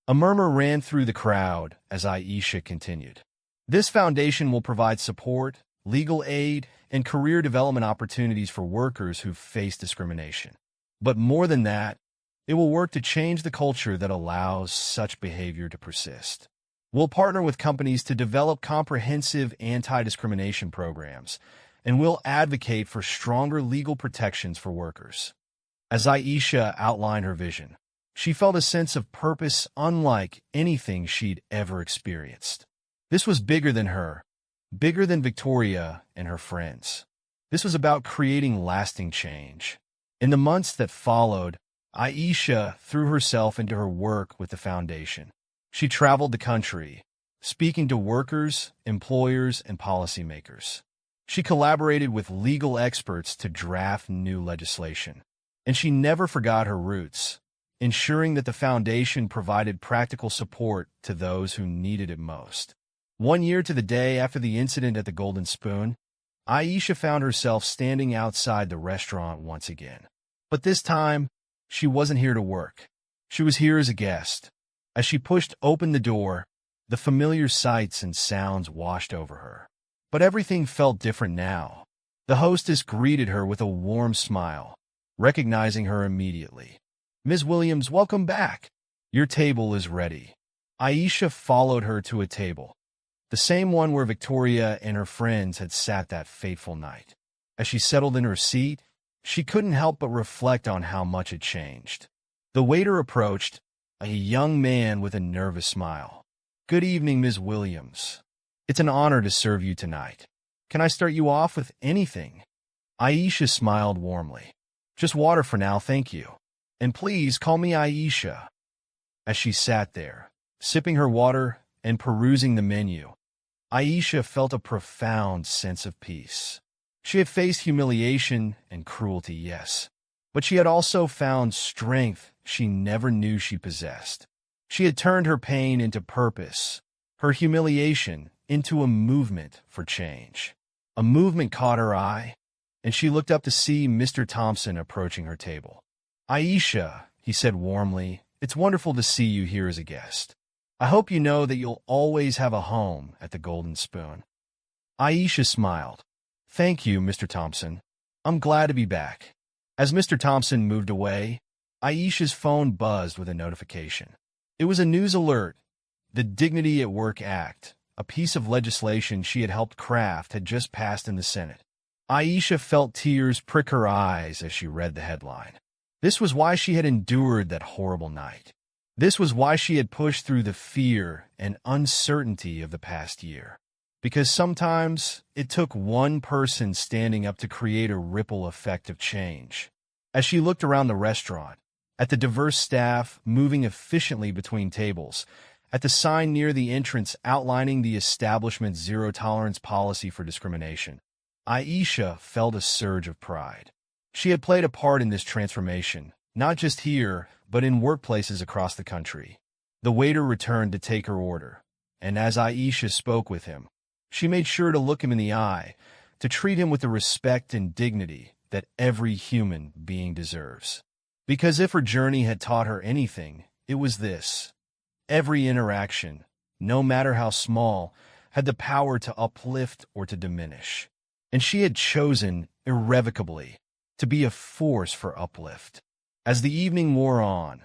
A: A murmur ran through the crowd as Aisha continued. This foundation will provide support, legal aid, and career development opportunities for workers who've faced discrimination. But more than that, it will work to change the culture that allows such behavior to persist. We'll partner with companies to develop comprehensive anti-discrimination programs, and we'll advocate for stronger legal protections for workers. As Aisha outlined her vision, she felt a sense of purpose unlike anything she'd ever experienced. This was bigger than her, bigger than Victoria and her friends. This was about creating lasting change. In the months that followed, Aisha threw herself into her work with the foundation. She traveled the country, speaking to workers, employers, and policymakers. She collaborated with legal experts to draft new legislation. And she never forgot her roots, ensuring that the foundation provided practical support to those who needed it most. 1 year to the day after the incident at the Golden Spoon, Aisha found herself standing outside the restaurant once again. But this time, she wasn't here to work. She was here as a guest. As she pushed open the door, the familiar sights and sounds washed over her. But everything felt different now. The hostess greeted her with a warm smile, recognizing her immediately. "Ms. Williams, welcome back. Your table is ready." Aisha followed her to a table, the same one where Victoria and her friends had sat that fateful night. As she settled in her seat, she couldn't help but reflect on how much had changed. The waiter approached, a young man with a nervous smile. "Good evening, Ms. Williams. It's an honor to serve you tonight. Can I start you off with anything?" Aisha smiled warmly. "Just water for now, thank you. And please call me Aisha." As she sat there, sipping her water and perusing the menu, Aisha felt a profound sense of peace. She had faced humiliation and cruelty, yes, but she had also found strength she never knew she possessed. She had turned her pain into purpose, her humiliation into a movement for change. A movement caught her eye, and she looked up to see Mr. Thompson approaching her table. "Aisha," he said warmly, "it's wonderful to see you here as a guest. I hope you know that you'll always have a home at the Golden Spoon." Aisha smiled. "Thank you, Mr. Thompson. I'm glad to be back." As Mr. Thompson moved away, Aisha's phone buzzed with a notification. It was a news alert. The Dignity at Work Act, a piece of legislation she had helped craft, had just passed in the Senate. Aisha felt tears prick her eyes as she read the headline. This was why she had endured that horrible night. This was why she had pushed through the fear and uncertainty of the past year. Because sometimes it took one person standing up to create a ripple effect of change. As she looked around the restaurant, at the diverse staff moving efficiently between tables, at the sign near the entrance outlining the establishment's zero-tolerance policy for discrimination, Aisha felt a surge of pride. She had played a part in this transformation, not just here, but in workplaces across the country. The waiter returned to take her order, and as Aisha spoke with him, she made sure to look him in the eye, to treat him with the respect and dignity that every human being deserves. Because if her journey had taught her anything, it was this. Every interaction, no matter how small, had the power to uplift or to diminish. And she had chosen, irrevocably, to be a force for uplift. As the evening wore on,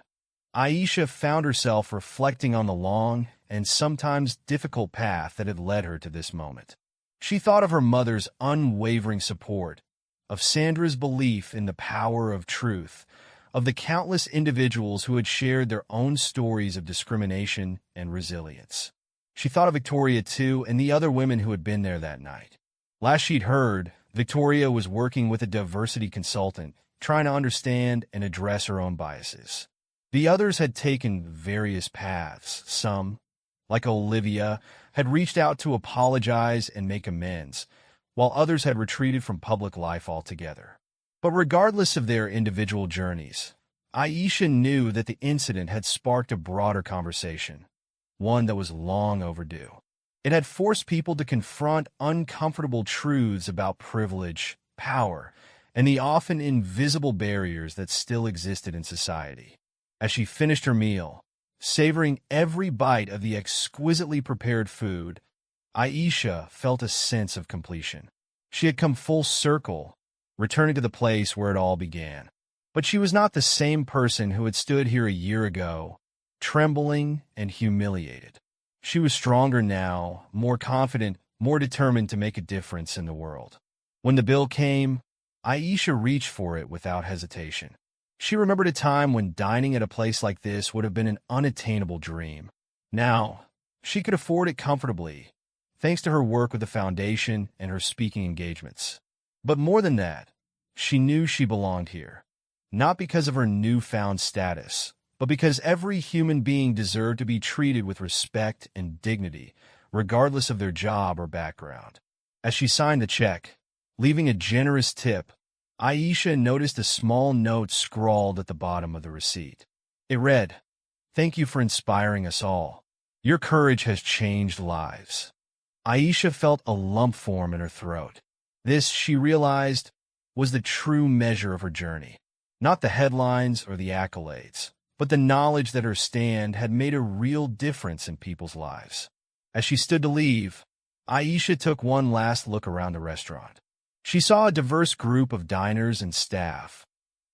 A: Aisha found herself reflecting on the long and sometimes difficult path that had led her to this moment. She thought of her mother's unwavering support, of Sandra's belief in the power of truth, of the countless individuals who had shared their own stories of discrimination and resilience. She thought of Victoria, too, and the other women who had been there that night. Last she'd heard, Victoria was working with a diversity consultant, trying to understand and address her own biases. The others had taken various paths. Some, like Olivia, had reached out to apologize and make amends, while others had retreated from public life altogether. But regardless of their individual journeys, Aisha knew that the incident had sparked a broader conversation, one that was long overdue. It had forced people to confront uncomfortable truths about privilege, power, and the often invisible barriers that still existed in society. As she finished her meal, savoring every bite of the exquisitely prepared food, Aisha felt a sense of completion. She had come full circle, returning to the place where it all began. But she was not the same person who had stood here a year ago, trembling and humiliated. She was stronger now, more confident, more determined to make a difference in the world. When the bill came, Aisha reached for it without hesitation. She remembered a time when dining at a place like this would have been an unattainable dream. Now, she could afford it comfortably, thanks to her work with the foundation and her speaking engagements. But more than that, she knew she belonged here, not because of her newfound status, but because every human being deserved to be treated with respect and dignity, regardless of their job or background. As she signed the check, leaving a generous tip, Aisha noticed a small note scrawled at the bottom of the receipt. It read, "Thank you for inspiring us all. Your courage has changed lives." Aisha felt a lump form in her throat. This, she realized, was the true measure of her journey. Not the headlines or the accolades, but the knowledge that her stand had made a real difference in people's lives. As she stood to leave, Aisha took one last look around the restaurant. She saw a diverse group of diners and staff,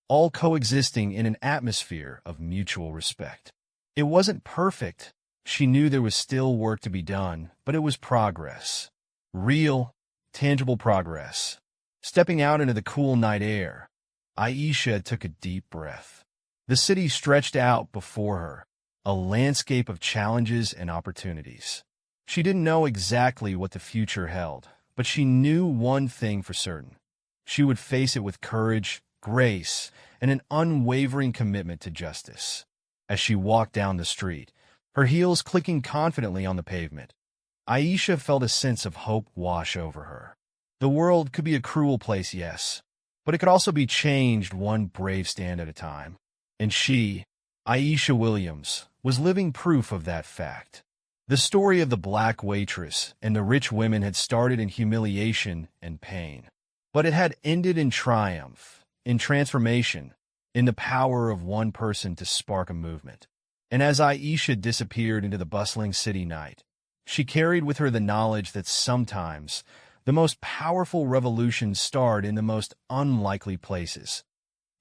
A: all coexisting in an atmosphere of mutual respect. It wasn't perfect. She knew there was still work to be done, but it was progress. Real, tangible progress. Stepping out into the cool night air, Aisha took a deep breath. The city stretched out before her, a landscape of challenges and opportunities. She didn't know exactly what the future held, but she knew one thing for certain. She would face it with courage, grace, and an unwavering commitment to justice. As she walked down the street, her heels clicking confidently on the pavement, Aisha felt a sense of hope wash over her. The world could be a cruel place, yes, but it could also be changed one brave stand at a time. And she, Aisha Williams, was living proof of that fact. The story of the black waitress and the rich women had started in humiliation and pain, but it had ended in triumph, in transformation, in the power of one person to spark a movement. And as Aisha disappeared into the bustling city night, she carried with her the knowledge that sometimes the most powerful revolutions start in the most unlikely places,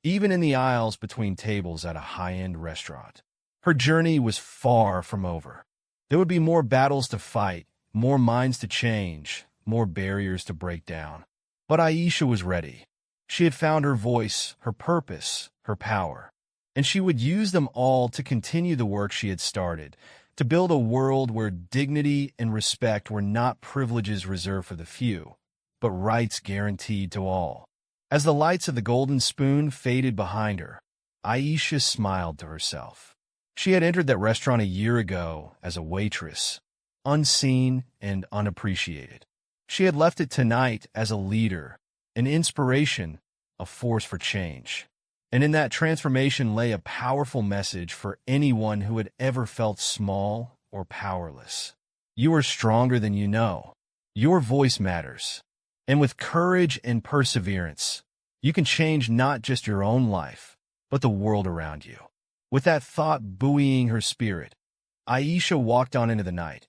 A: even in the aisles between tables at a high-end restaurant. Her journey was far from over. There would be more battles to fight, more minds to change, more barriers to break down. But Aisha was ready. She had found her voice, her purpose, her power, and she would use them all to continue the work she had started, to build a world where dignity and respect were not privileges reserved for the few, but rights guaranteed to all. As the lights of the Golden Spoon faded behind her, Aisha smiled to herself. She had entered that restaurant a year ago as a waitress, unseen and unappreciated. She had left it tonight as a leader, an inspiration, a force for change. And in that transformation lay a powerful message for anyone who had ever felt small or powerless. You are stronger than you know. Your voice matters. And with courage and perseverance, you can change not just your own life, but the world around you. With that thought buoying her spirit, Aisha walked on into the night,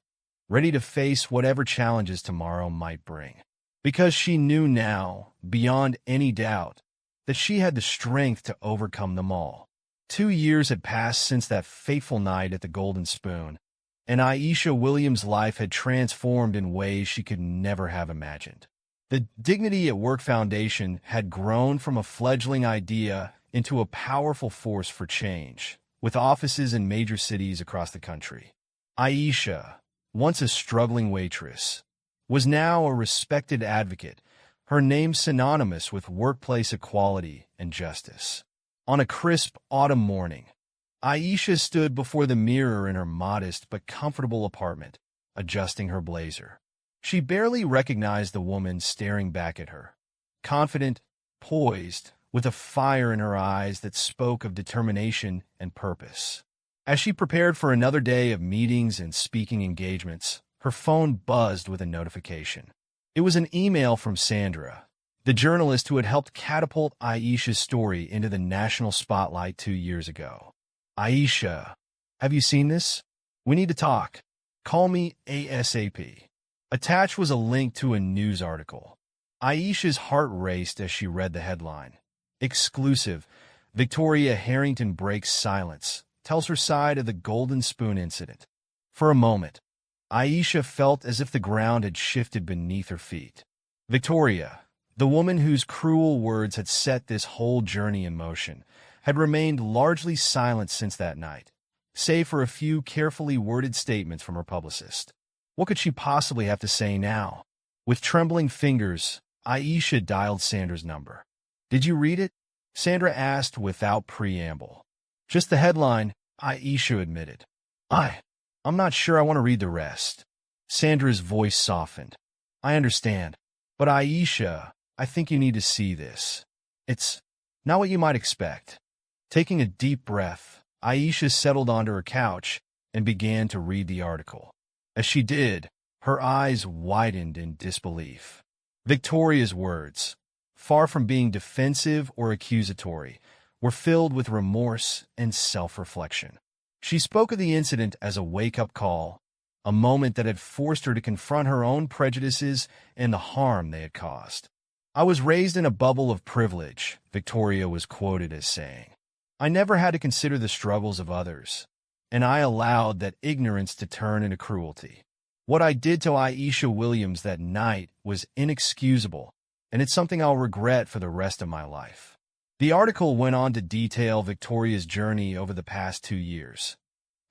A: ready to face whatever challenges tomorrow might bring. Because she knew now, beyond any doubt, that she had the strength to overcome them all. 2 years had passed since that fateful night at the Golden Spoon, and Aisha Williams' life had transformed in ways she could never have imagined. The Dignity at Work Foundation had grown from a fledgling idea into a powerful force for change, with offices in major cities across the country. Aisha, once a struggling waitress, was now a respected advocate, her name synonymous with workplace equality and justice. On a crisp autumn morning, Aisha stood before the mirror in her modest but comfortable apartment, adjusting her blazer. She barely recognized the woman staring back at her, confident, poised, with a fire in her eyes that spoke of determination and purpose. As she prepared for another day of meetings and speaking engagements, her phone buzzed with a notification. It was an email from Sandra, the journalist who had helped catapult Aisha's story into the national spotlight 2 years ago. Aisha, have you seen this? We need to talk. Call me ASAP. Attached was a link to a news article. Aisha's heart raced as she read the headline. Exclusive, Victoria Harrington breaks silence, tells her side of the Golden Spoon incident. For a moment, Aisha felt as if the ground had shifted beneath her feet. Victoria, the woman whose cruel words had set this whole journey in motion, had remained largely silent since that night, save for a few carefully worded statements from her publicist. What could she possibly have to say now? With trembling fingers, Aisha dialed Sandra's number. Did you read it? Sandra asked without preamble. Just the headline, Aisha admitted. I'm not sure I want to read the rest. Sandra's voice softened. I understand. But Aisha, I think you need to see this. It's not what you might expect. Taking a deep breath, Aisha settled onto her couch and began to read the article. As she did, her eyes widened in disbelief. Victoria's words, far from being defensive or accusatory, were filled with remorse and self-reflection. She spoke of the incident as a wake-up call, a moment that had forced her to confront her own prejudices and the harm they had caused. "I was raised in a bubble of privilege," Victoria was quoted as saying. "I never had to consider the struggles of others, and I allowed that ignorance to turn into cruelty. What I did to Aisha Williams that night was inexcusable, and it's something I'll regret for the rest of my life." The article went on to detail Victoria's journey over the past 2 years,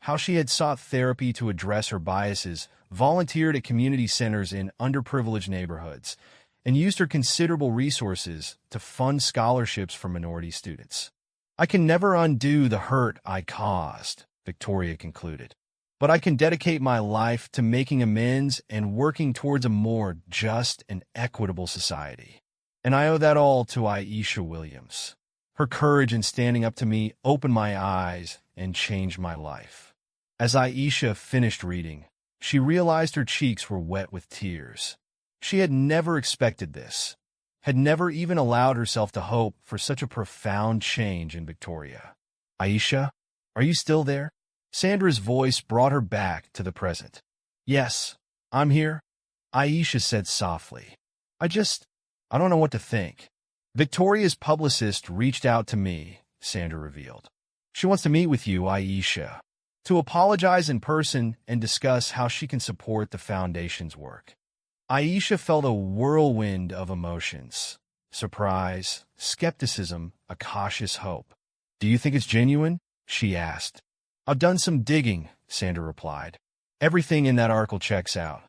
A: how she had sought therapy to address her biases, volunteered at community centers in underprivileged neighborhoods, and used her considerable resources to fund scholarships for minority students. "I can never undo the hurt I caused," Victoria concluded, "but I can dedicate my life to making amends and working towards a more just and equitable society. And I owe that all to Aisha Williams. Her courage in standing up to me opened my eyes and changed my life." As Aisha finished reading, she realized her cheeks were wet with tears. She had never expected this, had never even allowed herself to hope for such a profound change in Victoria. "Aisha, are you still there?" Sandra's voice brought her back to the present. "Yes, I'm here," Aisha said softly. I don't know what to think." "Victoria's publicist reached out to me," Sandra revealed. "She wants to meet with you, Aisha, to apologize in person and discuss how she can support the foundation's work." Aisha felt a whirlwind of emotions: surprise, skepticism, a cautious hope. "Do you think it's genuine?" she asked. "I've done some digging," Sandra replied. "Everything in that article checks out.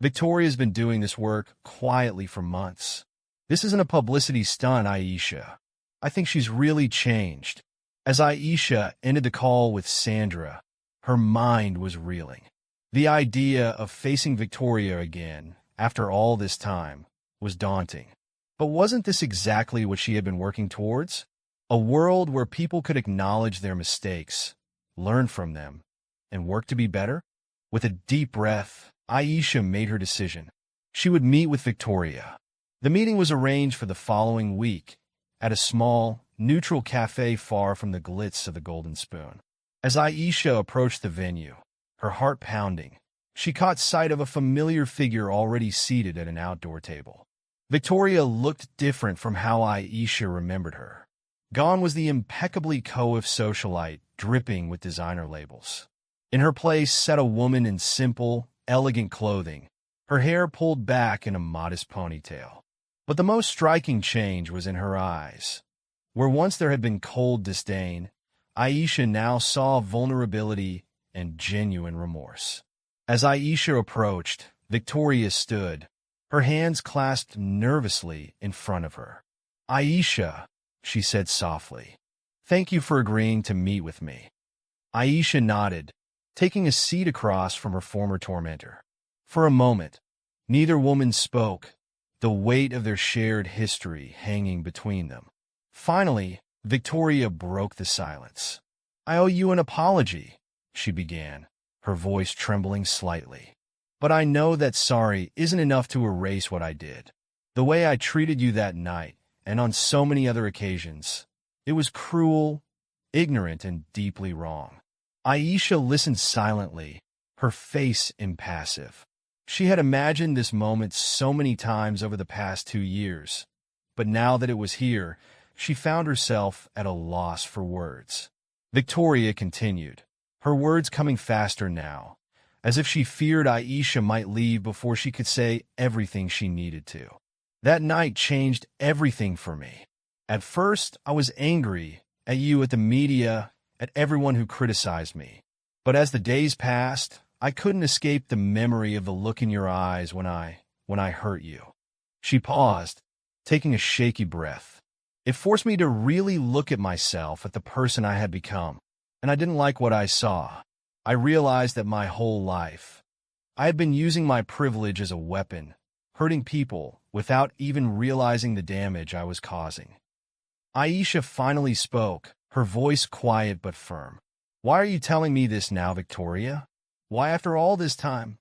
A: Victoria's been doing this work quietly for months. This isn't a publicity stunt, Aisha. I think she's really changed." As Aisha ended the call with Sandra, her mind was reeling. The idea of facing Victoria again, after all this time, was daunting. But wasn't this exactly what she had been working towards? A world where people could acknowledge their mistakes, learn from them, and work to be better? With a deep breath, Aisha made her decision. She would meet with Victoria. The meeting was arranged for the following week, at a small, neutral cafe far from the glitz of the Golden Spoon. As Aisha approached the venue, her heart pounding, she caught sight of a familiar figure already seated at an outdoor table. Victoria looked different from how Aisha remembered her. Gone was the impeccably coiffed socialite dripping with designer labels. In her place sat a woman in simple, elegant clothing, her hair pulled back in a modest ponytail. But the most striking change was in her eyes. Where once there had been cold disdain, Aisha now saw vulnerability and genuine remorse. As Aisha approached, Victoria stood, her hands clasped nervously in front of her. "Aisha," she said softly, "thank you for agreeing to meet with me." Aisha nodded, taking a seat across from her former tormentor. For a moment, neither woman spoke, the weight of their shared history hanging between them. Finally, Victoria broke the silence. "I owe you an apology," she began, her voice trembling slightly. "But I know that sorry isn't enough to erase what I did. The way I treated you that night, and on so many other occasions, it was cruel, ignorant, and deeply wrong." Aisha listened silently, her face impassive. She had imagined this moment so many times over the past 2 years, but now that it was here, she found herself at a loss for words. Victoria continued, her words coming faster now, as if she feared Aisha might leave before she could say everything she needed to. "That night changed everything for me. At first, I was angry at you, at the media, at everyone who criticized me. But as the days passed, I couldn't escape the memory of the look in your eyes when I hurt you." She paused, taking a shaky breath. "It forced me to really look at myself, at the person I had become, and I didn't like what I saw. I realized that my whole life, I had been using my privilege as a weapon, hurting people without even realizing the damage I was causing." Aisha finally spoke, her voice quiet but firm. "Why are you telling me this now, Victoria? Why after all this time?"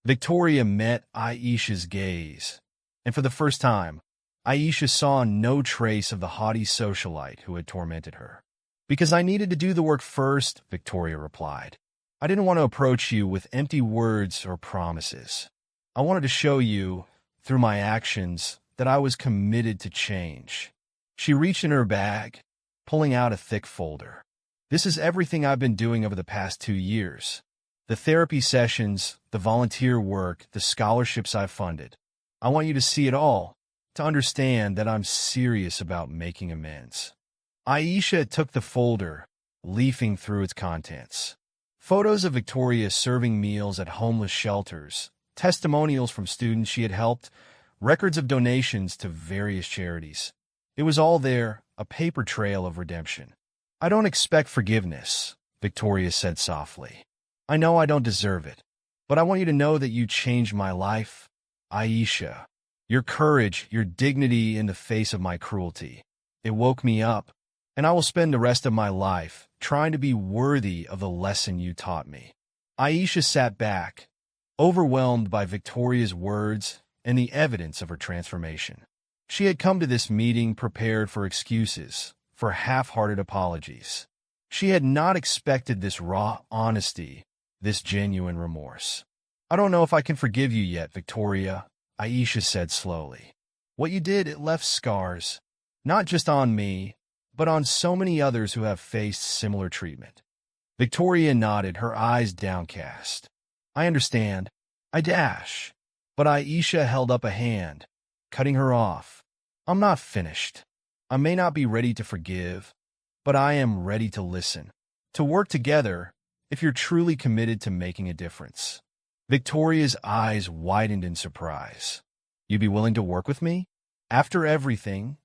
A: Victoria met Aisha's gaze, And for the first time, Aisha saw no trace of the haughty socialite who had tormented her. "Because I needed to do the work first," Victoria replied. "I didn't want to approach you with empty words or promises. I wanted to show you, through my actions, that I was committed to change." She reached in her bag, pulling out a thick folder. "This is everything I've been doing over the past 2 years. The therapy sessions, the volunteer work, the scholarships I've funded. I want you to see it all, to understand that I'm serious about making amends." Aisha took the folder, leafing through its contents. Photos of Victoria serving meals at homeless shelters, testimonials from students she had helped, records of donations to various charities. It was all there, a paper trail of redemption. "I don't expect forgiveness," Victoria said softly. "I know I don't deserve it, but I want you to know that you changed my life, Aisha. Your courage, your dignity in the face of my cruelty. It woke me up, and I will spend the rest of my life trying to be worthy of the lesson you taught me." Aisha sat back, overwhelmed by Victoria's words and the evidence of her transformation. She had come to this meeting prepared for excuses, for half-hearted apologies. She had not expected this raw honesty, this genuine remorse. "I don't know if I can forgive you yet, Victoria," Aisha said slowly. "What you did, it left scars, not just on me, but on so many others who have faced similar treatment." Victoria nodded, her eyes downcast. "I understand. I dash." But Aisha held up a hand, cutting her off. "I'm not finished. I may not be ready to forgive, but I am ready to listen, to work together if you're truly committed to making a difference." Victoria's eyes widened in surprise. "You'd be willing to work with me? After everything?"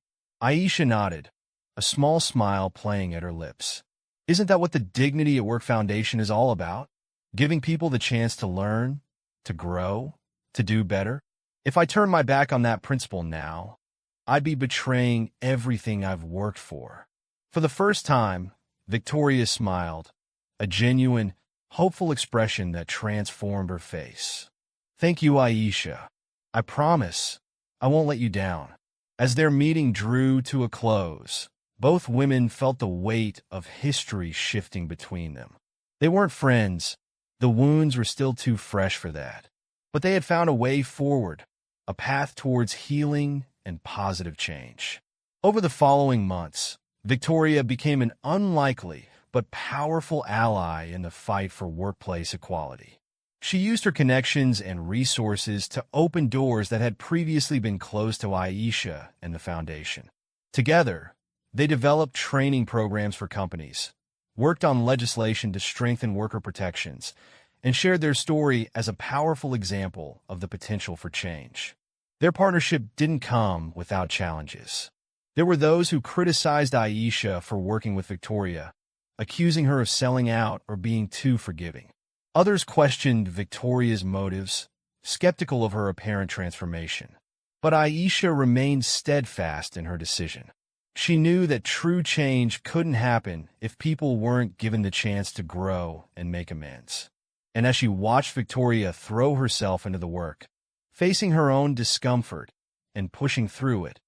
A: Aisha nodded, a small smile playing at her lips. "Isn't that what the Dignity at Work Foundation is all about? Giving people the chance to learn, to grow, to do better? If I turn my back on that principle now, I'd be betraying everything I've worked for." For the first time, Victoria smiled, a genuine, hopeful expression that transformed her face. "Thank you, Aisha. I promise I won't let you down." As their meeting drew to a close, both women felt the weight of history shifting between them. They weren't friends. The wounds were still too fresh for that. But they had found a way forward, a path towards healing and positive change. Over the following months, Victoria became an unlikely but powerful ally in the fight for workplace equality. She used her connections and resources to open doors that had previously been closed to Aisha and the foundation. Together, they developed training programs for companies, worked on legislation to strengthen worker protections, and shared their story as a powerful example of the potential for change. Their partnership didn't come without challenges. There were those who criticized Aisha for working with Victoria, accusing her of selling out or being too forgiving. Others questioned Victoria's motives, skeptical of her apparent transformation. But Aisha remained steadfast in her decision. She knew that true change couldn't happen if people weren't given the chance to grow and make amends. And as she watched Victoria throw herself into the work, facing her own discomfort and pushing through it,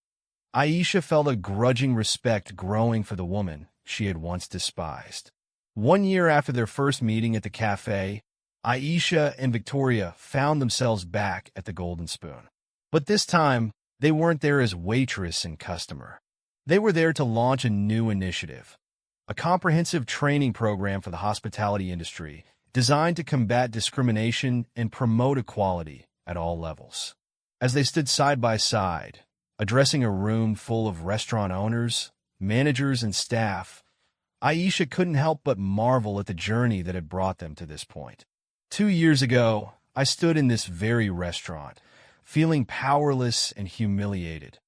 A: Aisha felt a grudging respect growing for the woman she had once despised. 1 year after their first meeting at the cafe, Aisha and Victoria found themselves back at the Golden Spoon. But this time, they weren't there as waitress and customer. They were there to launch a new initiative, a comprehensive training program for the hospitality industry designed to combat discrimination and promote equality at all levels. As they stood side by side, addressing a room full of restaurant owners, managers, and staff, Aisha couldn't help but marvel at the journey that had brought them to this point. 2 years ago, I stood in this very restaurant, feeling powerless and humiliated.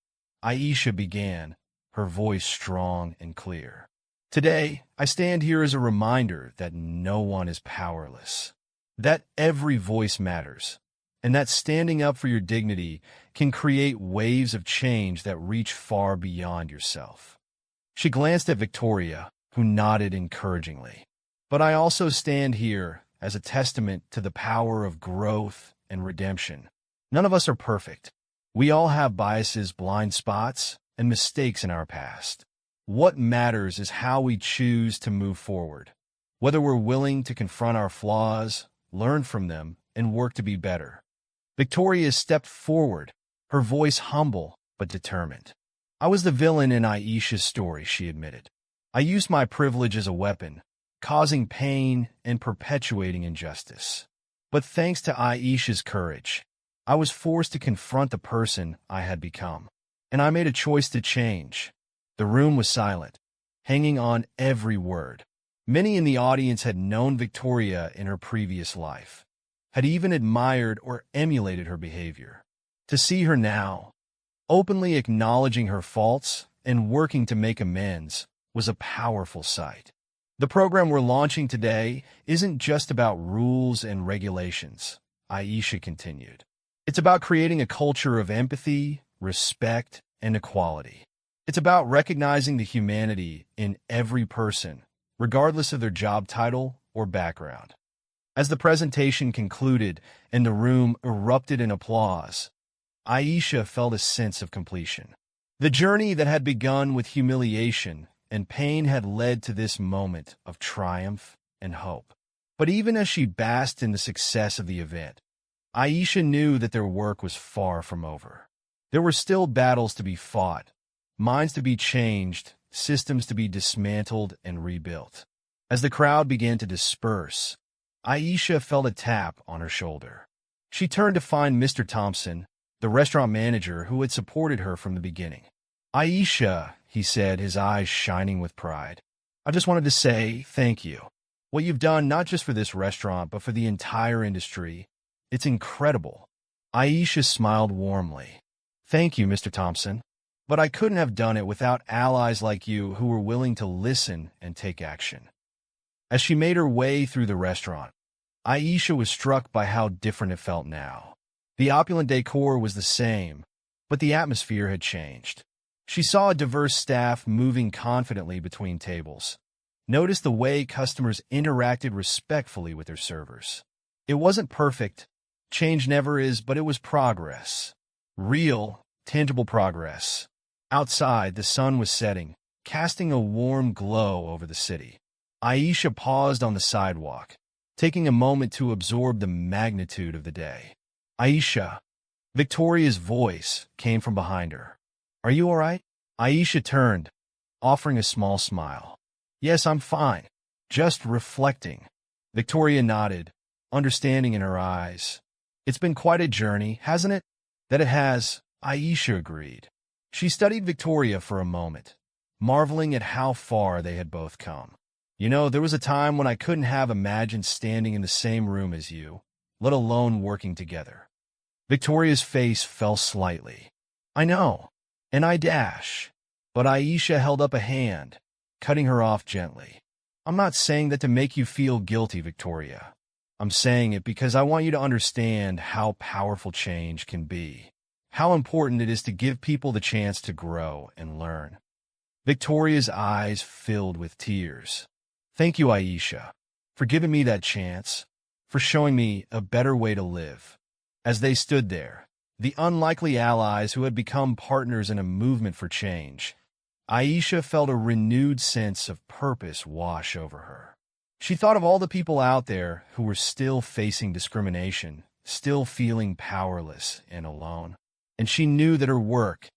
A: Aisha began, her voice strong and clear. Today, I stand here as a reminder that no one is powerless, that every voice matters, and that standing up for your dignity can create waves of change that reach far beyond yourself. She glanced at Victoria, who nodded encouragingly. But I also stand here as a testament to the power of growth and redemption. None of us are perfect, We all have biases, blind spots, and mistakes in our past. What matters is how we choose to move forward. Whether we're willing to confront our flaws, learn from them, and work to be better. Victoria stepped forward, her voice humble but determined. I was the villain in Aisha's story, she admitted. I used my privilege as a weapon, causing pain and perpetuating injustice. But thanks to Aisha's courage, I was forced to confront the person I had become. And I made a choice to change. The room was silent, hanging on every word. Many in the audience had known Victoria in her previous life, had even admired or emulated her behavior. To see her now, openly acknowledging her faults and working to make amends, was a powerful sight. The program we're launching today isn't just about rules and regulations, Aisha continued. It's about creating a culture of empathy, respect, and equality. It's about recognizing the humanity in every person, regardless of their job title or background. As the presentation concluded and the room erupted in applause, Aisha felt a sense of completion. The journey that had begun with humiliation and pain had led to this moment of triumph and hope. But even as she basked in the success of the event, Aisha knew that their work was far from over. There were still battles to be fought, minds to be changed, systems to be dismantled and rebuilt. As the crowd began to disperse, Aisha felt a tap on her shoulder. She turned to find Mr. Thompson, the restaurant manager who had supported her from the beginning. "Aisha," he said, his eyes shining with pride, "I just wanted to say thank you. What you've done not just for this restaurant, but for the entire industry, it's incredible." Aisha smiled warmly. "Thank you, Mr. Thompson. But I couldn't have done it without allies like you who were willing to listen and take action." As she made her way through the restaurant, Aisha was struck by how different it felt now. The opulent decor was the same, but the atmosphere had changed. She saw a diverse staff moving confidently between tables. Noticed the way customers interacted respectfully with their servers. It wasn't perfect. Change never is, but it was progress. Real, tangible progress. Outside, the sun was setting, casting a warm glow over the city. Aisha paused on the sidewalk, taking a moment to absorb the magnitude of the day. "Aisha," Victoria's voice came from behind her. "Are you all right?" Aisha turned, offering a small smile. "Yes, I'm fine. Just reflecting." Victoria nodded, understanding in her eyes. "It's been quite a journey, hasn't it?" "That it has," Aisha agreed. She studied Victoria for a moment, marveling at how far they had both come. "You know, there was a time when I couldn't have imagined standing in the same room as you, let alone working together." Victoria's face fell slightly. "I know, and I dash." But Aisha held up a hand, cutting her off gently. "I'm not saying that to make you feel guilty, Victoria. I'm saying it because I want you to understand how powerful change can be, how important it is to give people the chance to grow and learn." Victoria's eyes filled with tears. "Thank you, Aisha, for giving me that chance, for showing me a better way to live." As they stood there, the unlikely allies who had become partners in a movement for change, Aisha felt a renewed sense of purpose wash over her. She thought of all the people out there who were still facing discrimination, still feeling powerless and alone. And she knew that her work,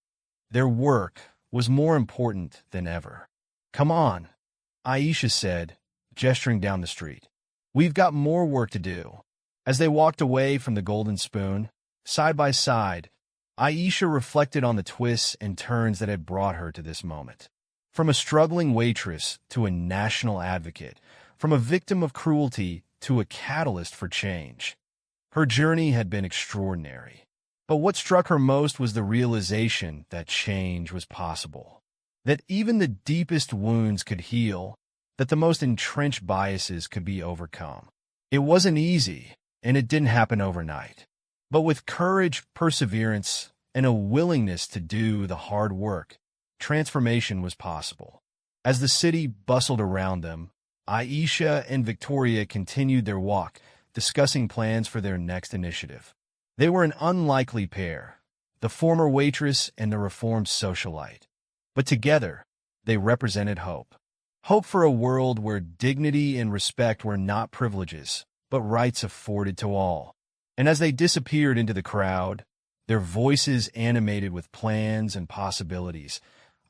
A: their work, was more important than ever. "Come on," Aisha said, gesturing down the street. "We've got more work to do." As they walked away from the Golden Spoon, side by side, Aisha reflected on the twists and turns that had brought her to this moment. From a struggling waitress to a national advocate, from a victim of cruelty to a catalyst for change. Her journey had been extraordinary. But what struck her most was the realization that change was possible. That even the deepest wounds could heal, that the most entrenched biases could be overcome. It wasn't easy, and it didn't happen overnight. But with courage, perseverance, and a willingness to do the hard work, transformation was possible. As the city bustled around them, Aisha and Victoria continued their walk, discussing plans for their next initiative. They were an unlikely pair, the former waitress and the reformed socialite. But together, they represented hope. Hope for a world where dignity and respect were not privileges, but rights afforded to all. And as they disappeared into the crowd, their voices animated with plans and possibilities,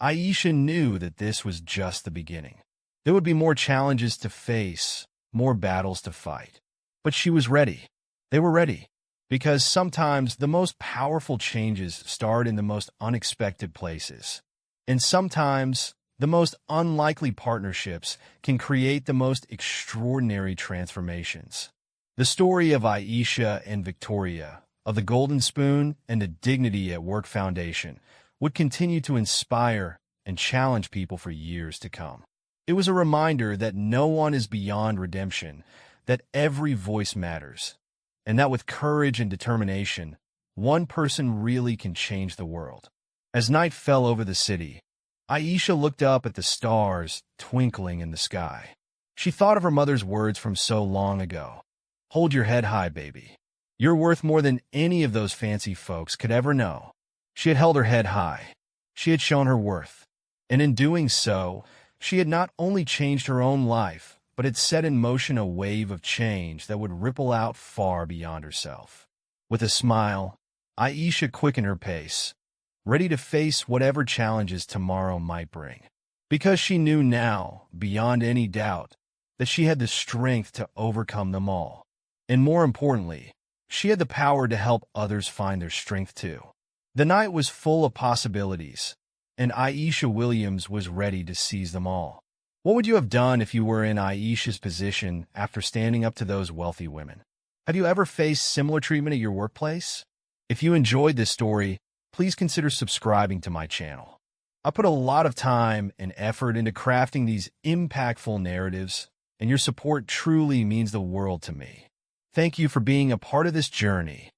A: Aisha knew that this was just the beginning. There would be more challenges to face, more battles to fight. But she was ready. They were ready. Because sometimes the most powerful changes start in the most unexpected places. And sometimes the most unlikely partnerships can create the most extraordinary transformations. The story of Aisha and Victoria, of the Golden Spoon and the Dignity at Work Foundation, would continue to inspire and challenge people for years to come. It was a reminder that no one is beyond redemption, that every voice matters, and that with courage and determination, one person really can change the world. As night fell over the city, Aisha looked up at the stars twinkling in the sky. She thought of her mother's words from so long ago. Hold your head high, baby. You're worth more than any of those fancy folks could ever know. She had held her head high. She had shown her worth. And in doing so, she had not only changed her own life, but had set in motion a wave of change that would ripple out far beyond herself. With a smile, Aisha quickened her pace, ready to face whatever challenges tomorrow might bring. Because she knew now, beyond any doubt, that she had the strength to overcome them all. And more importantly, she had the power to help others find their strength too. The night was full of possibilities, and Aisha Williams was ready to seize them all. What would you have done if you were in Aisha's position after standing up to those wealthy women? Have you ever faced similar treatment at your workplace? If you enjoyed this story, please consider subscribing to my channel. I put a lot of time and effort into crafting these impactful narratives, and your support truly means the world to me. Thank you for being a part of this journey.